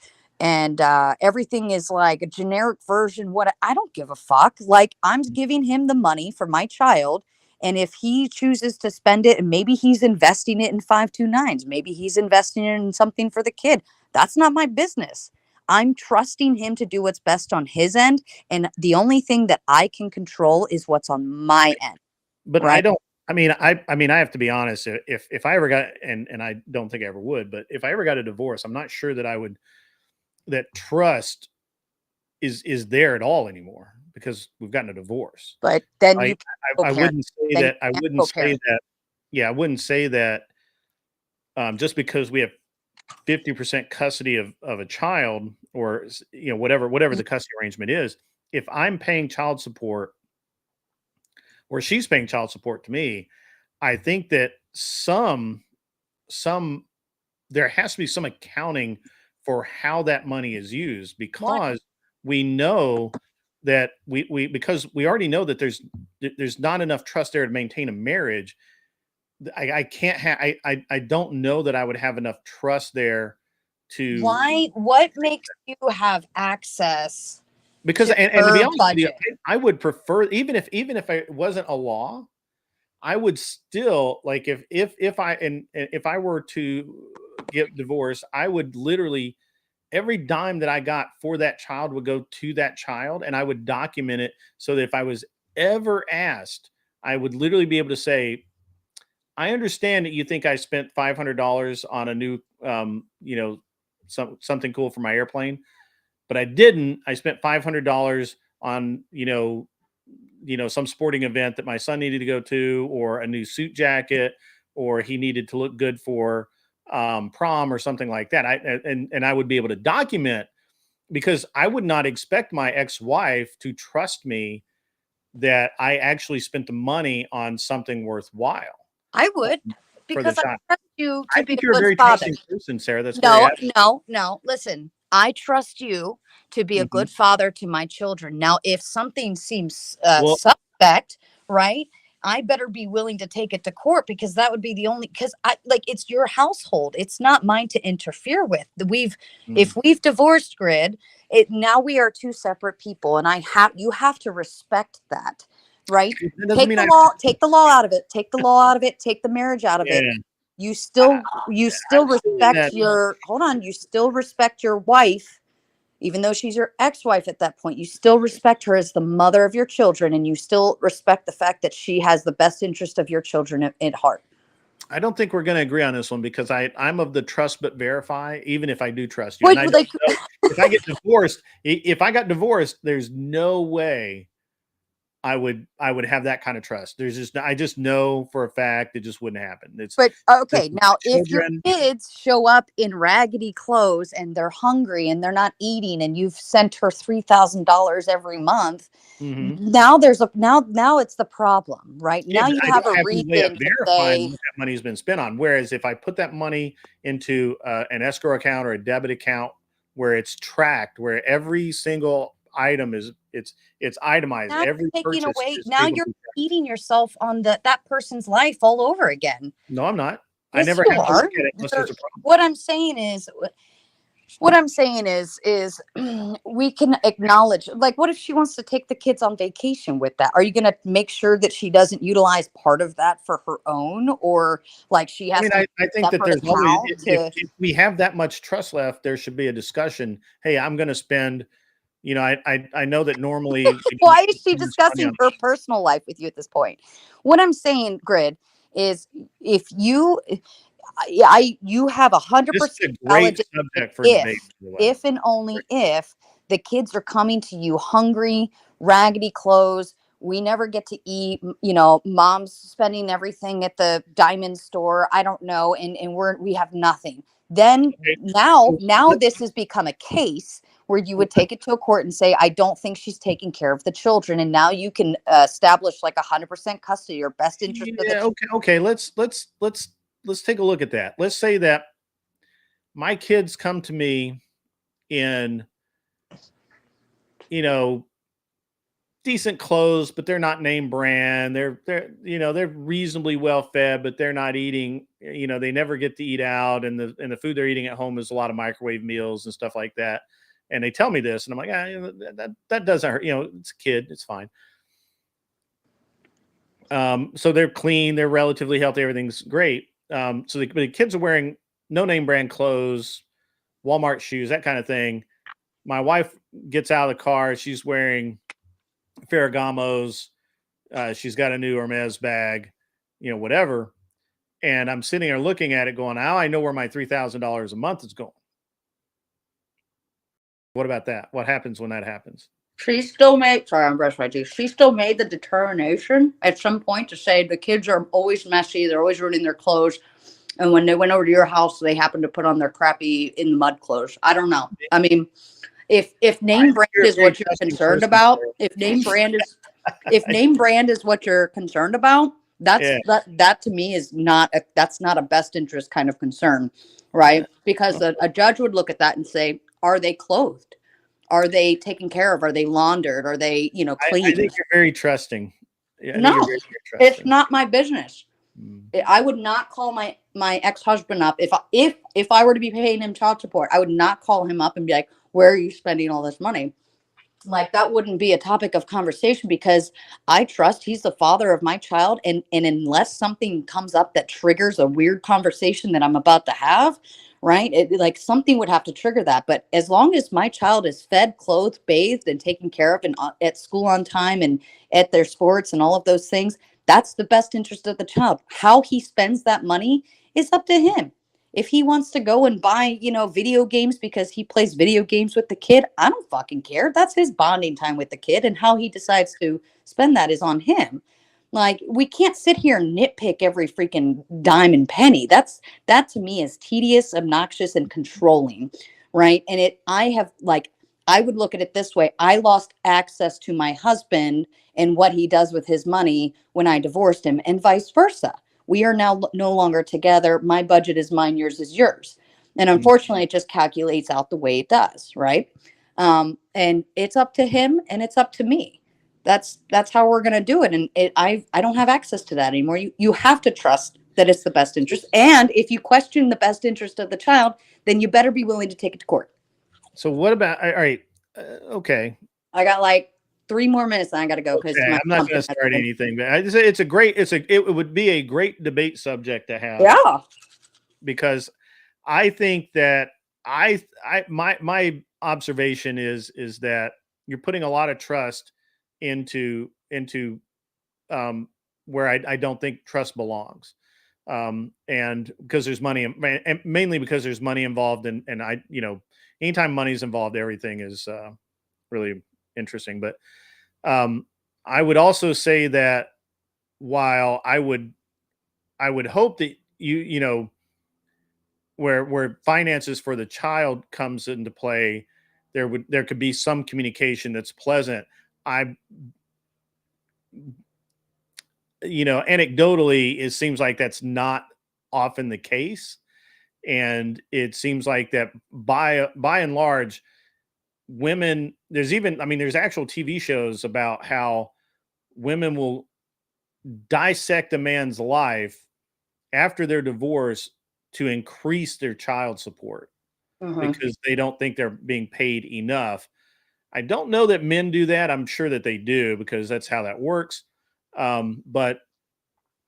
everything is like a generic version, what, I don't give a fuck. Like, I'm giving him the money for my child, and if he chooses to spend it, and maybe he's investing it in 529s, maybe he's investing it in something for the kid, that's not my business. I'm trusting him to do what's best on his end, and the only thing that I can control is what's on my end. But I Right. don't. I mean, I have to be honest. If I ever got, and I don't think I ever would, but if I ever got a divorce, I'm not sure that I would. That trust is there at all anymore because we've gotten a divorce. But then I you can I co-parent. wouldn't say Then that. you I can't wouldn't say co-parent. that. Yeah, I wouldn't say that. Just because we have 50% custody of a child, or you know, whatever the custody arrangement is, if I'm paying child support or she's paying child support to me, I think that some there has to be some accounting for how that money is used, because we know that because we already know that there's not enough trust there to maintain a marriage. I can't have I don't know that I would have enough trust there to. Why? What makes you have access Because to and to be her honest with you, budget? I would prefer, even if it wasn't a law, I would still like, if I were to get divorced, I would literally, every dime that I got for that child would go to that child, and I would document it so that if I was ever asked, I would literally be able to say, I understand that you think I spent $500 on a new, you know, something cool for my airplane, but I didn't. I spent $500 on, some sporting event that my son needed to go to, or a new suit jacket, or he needed to look good for prom or something like that. And I would be able to document, because I would not expect my ex-wife to trust me that I actually spent the money on something worthwhile I would, for the because I child. trust you I to be think a you're a good very father. trusting person, Sarah. That's very No, admirable. no. Listen, I trust you to be a Mhm. good father to my children. Now, if something seems Well, suspect, right? I better be willing to take it to court, because that would be the only, because I like, it's your household. It's not mine to interfere with. If we've divorced, Grid, now we are two separate people, and you have to respect that, right? that doesn't mean I. Take the law out of it. Take the law out of it. Take the marriage out of it. Yeah, You I, still I'm saying respect that. your, hold on, you still respect your wife, even though she's your ex-wife at that point. You still respect her as the mother of your children, and you still respect the fact that she has the best interest of your children at heart. I don't think we're going to agree on this one, because I'm of the trust but verify, even if I do trust you. And Wait, I like, don't know if I get divorced. If I got divorced, there's no way I would have that kind of trust. I just know for a fact it just wouldn't happen. but This okay, is now my if your children. kids show up in raggedy clothes and they're hungry and they're not eating, and you've sent her $3,000 every month, Mhm. now now it's the problem, right? Yeah, Now but you I have don't a have any way of reason to verifying say, what that money's been spent on. Whereas if I put that money into an escrow account or a debit account where it's tracked, where every single item it's itemized, now every you're taking purchase away, is now able to you're be tracked. eating yourself on that person's life all over again. No, I'm not. I Yes, never you have to look are. at it unless there's a problem. What I'm saying is we can acknowledge, like, what if she wants to take the kids on vacation with that? Are you going to make sure that she doesn't utilize part of that for her own, or like she I has mean, to I think that separate there's always, account if to? we have that much trust left, there should be a discussion. Hey, I'm going to spend, I know that normally we don't Why is she spend this money discussing on. her personal life with you at this point? What I'm saying, Grid, is if you you have 100% This is a great valid subject for debate. if and only if the kids are coming to you hungry, raggedy clothes. We never get to eat, mom's spending everything at the diamond store. I don't know. And we have nothing. Then now this has become a case where you would take it to a court and say, I don't think she's taking care of the children. And now you can establish like 100% custody or best interest of the children. Okay. Let's take a look at that. Let's say that my kids come to me in, decent clothes, but they're not name brand. They're reasonably well fed, but they're not eating, they never get to eat out. And the food they're eating at home is a lot of microwave meals and stuff like that. And they tell me this and I'm like, that doesn't hurt. It's a kid. It's fine. So they're clean. They're relatively healthy. Everything's great. So the kids are wearing no name brand clothes, Walmart shoes, that kind of thing. My wife gets out of the car. She's wearing Ferragamos. She's got a new Hermes bag, whatever. And I'm sitting there looking at it going, now I know where my $3,000 a month is going. What about that? What happens when that happens? She still made, sorry, I'm brushing my teeth. She still made the determination at some point to say the kids are always messy. They're always ruining their clothes. And when they went over to your house, they happened to put on their crappy in the mud clothes. I don't know. I mean, if name brand is what you're concerned about, if name brand is what you're concerned about, that to me is that's not a best interest kind of concern, right? Because a judge would look at that and say, are they clothed? Are they taken care of? Are they laundered? Are they, clean? I think you're very trusting. No, it's not my business. I would not call my ex-husband up if I were to be paying him child support. I would not call him up and be like, where are you spending all this money? Like, that wouldn't be a topic of conversation because I trust he's the father of my child. And unless something comes up that triggers a weird conversation that I'm about to have, right? Like something would have to trigger that. But as long as my child is fed, clothed, bathed, and taken care of and at school on time and at their sports and all of those things, that's the best interest of the child. How he spends that money is up to him. If he wants to go and buy, video games because he plays video games with the kid, I don't fucking care. That's his bonding time with the kid, and how he decides to spend that is on him. Like, we can't sit here and nitpick every freaking dime and penny. That to me is tedious, obnoxious, and controlling, right? And I would look at it this way. I lost access to my husband and what he does with his money when I divorced him, and vice versa. We are now no longer together. My budget is mine, yours is yours. And unfortunately, it just calculates out the way it does, right? And it's up to him and it's up to me. That's how we're going to do it. And I don't have access to that anymore. You have to trust that it's the best interest. And if you question the best interest of the child, then you better be willing to take it to court. So what about, all right, okay. I got like 3 more minutes and I got to go because I'm not going to start anything, but I just say it would be a great debate subject to have. Yeah. Because I think that my observation is that you're putting a lot of trust into where I don't think trust belongs. And because there's money, and mainly because there's money involved, and anytime money's involved, everything is really interesting. But I would also say that while I would hope that where finances for the child comes into play, there could be some communication that's pleasant. Anecdotally, it seems like that's not often the case. And it seems like that by and large, women, there's actual TV shows about how women will dissect a man's life after their divorce to increase their child support because they don't think they're being paid enough. I don't know that men do that. I'm sure that they do because that's how that works. But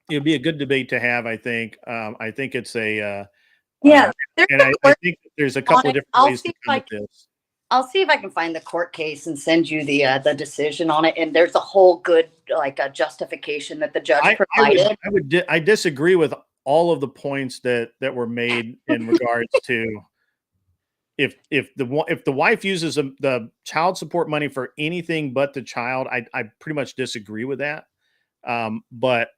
it'd be a good debate to have, I think. I think it's a and I think there's a couple of different ways to come at this. I'll see if I can find the court case and send you the decision on it. And there's a whole good a justification that the judge provided. I disagree with all of the points that were made in regards to if the wife uses the child support money for anything but the child, I pretty much disagree with that. But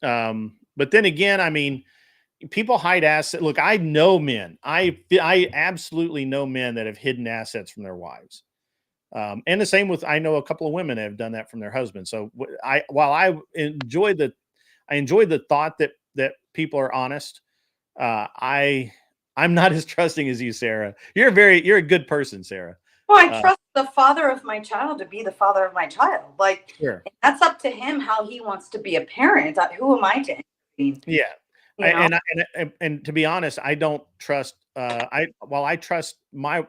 then again, I mean, people hide assets. Look, I know men. I absolutely know men that have hidden assets from their wives. And the same with, I know a couple of women that have done that from their husbands. So while I enjoy the thought that people are honest, I'm not as trusting as you, Sarah. You're a good person, Sarah. Well, I trust the father of my child to be the father of my child. Like, Sure. that's up to him how he wants to be a parent. Who am I to intervene? Yeah. And to be honest, I don't trust. I trust my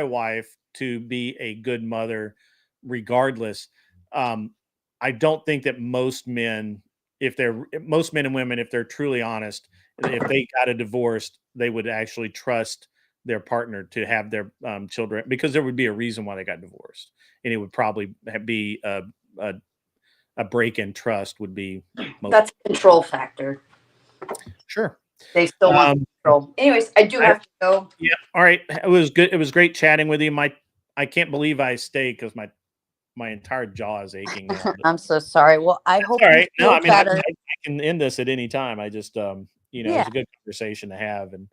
wife to be a good mother, regardless. I don't think that most men and women, if they're truly honest, if they got a divorce, they would actually trust their partner to have their children, because there would be a reason why they got divorced, and it would probably be a break in trust would be that's a control factor. Sure. They still want control. Anyways, I do have to go. Yeah. All right. It was good. It was great chatting with you. I can't believe I stayed because my entire jaw is aching now. I'm so sorry. Well, I hope all right. you feel better. I can end this at any time. I just it was a good conversation to have and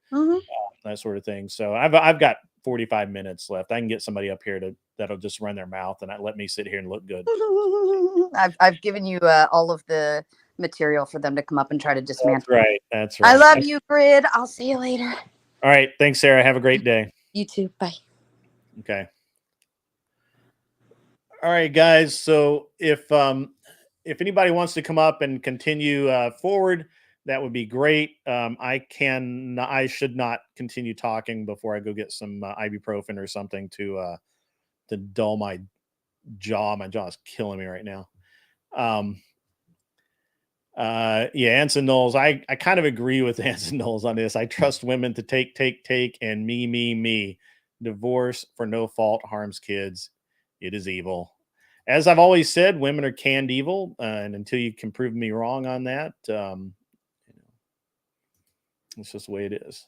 that sort of thing. So I've got 45 minutes left. I can get somebody up here that'll just run their mouth and let me sit here and look good. I've given you all of the material for them to come up and try to dismantle. That's right. I love you, Grid. I'll see you later. All right. Thanks, Sarah. Have a great day. You too. Bye. Okay. All right, guys. So if anybody wants to come up and continue forward, that would be great. I should not continue talking before I go get some ibuprofen or something to dull my jaw. My jaw is killing me right now. Anson Knowles. I kind of agree with Anson Knowles on this. I trust women to take, and me. Divorce for no fault harms kids. It is evil. As I've always said, women are canned evil, and until you can prove me wrong on that, it's just the way it is.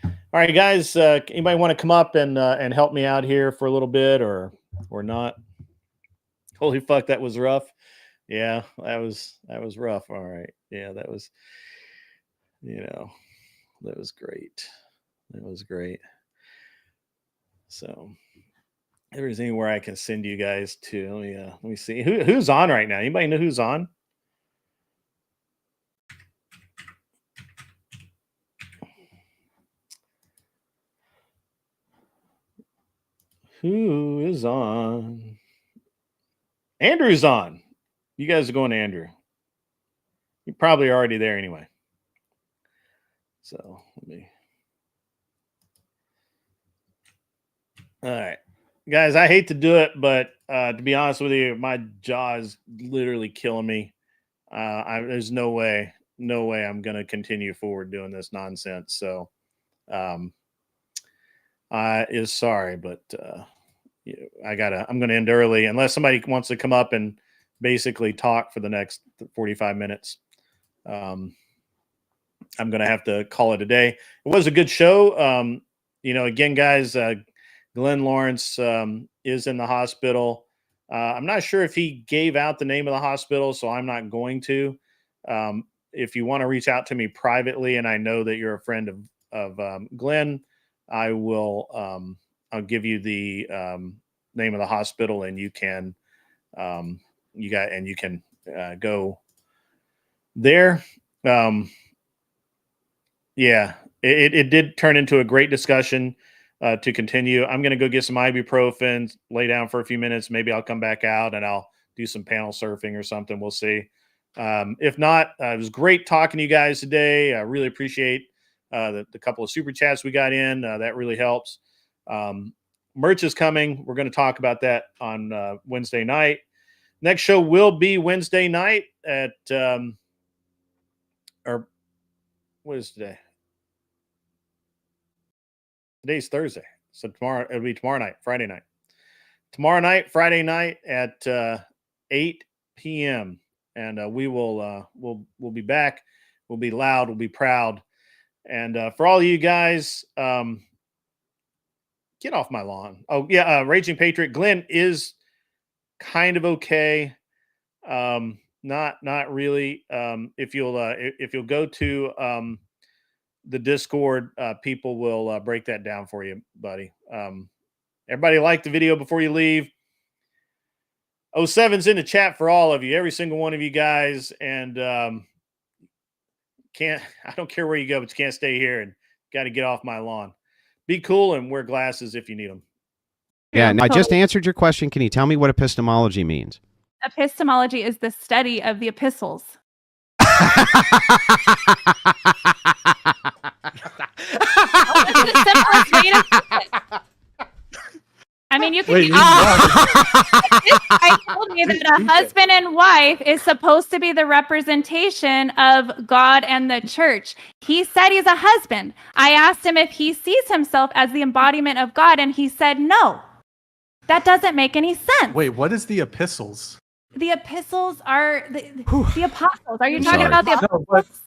All right, guys. Anybody want to come up and help me out here for a little bit, or not? Holy fuck, that was rough. Yeah, that was rough. All right. Yeah, that was, that was great. That was great. So if there's anywhere I can send you guys to, let me see who's on right now. Anybody know who's on? Who is on? Andrew's on. You guys are going to Andrew. You're probably already there anyway. So let me. All right, guys, I hate to do it, but to be honest with you, my jaw is literally killing me. There's no way I'm going to continue forward doing this nonsense. So I is sorry, but I'm going to end early unless somebody wants to come up and basically talk for the next 45 minutes. I'm going to have to call it a day. It was a good show. Again, guys, Glenn Lawrence is in the hospital. I'm not sure if he gave out the name of the hospital, so I'm not going to. If you want to reach out to me privately, and I know that you're a friend of Glenn, I will. I'll give you the name of the hospital, and you can go there. It did turn into a great discussion. To continue, I'm going to go get some ibuprofen, lay down for a few minutes. Maybe I'll come back out and I'll do some panel surfing or something. We'll see. If not, it was great talking to you guys today. I really appreciate the couple of super chats we got in. That really helps. Merch is coming. We're going to talk about that on Wednesday night. Next show will be Wednesday night at or what is today? Today's Thursday. So it'll be tomorrow night, Friday night. Tomorrow night, Friday night at 8 p.m. And we'll be back We'll be loud. We'll be proud. And for all of you guys, get off my lawn. Oh yeah, Raging Patriot. Glenn is kind of okay. Not really. If you'll go to the Discord, people will break that down for you, buddy. Everybody like the video before you leave. 07's in the chat for all of you, every single one of you guys, and I don't care where you go, but you can't stay here and got to get off my lawn. Be cool and wear glasses if you need them. Yeah, no, I just answered your question. Can you tell me what epistemology means? Epistemology is the study of the epistles. I mean, you can. I told you that a husband and wife is supposed to be the representation of God and the church. He said he's a husband. I asked him if he sees himself as the embodiment of God, and he said no. That doesn't make any sense. Wait, what is the epistles? The epistles are the apostles. Are you talking about the apostles?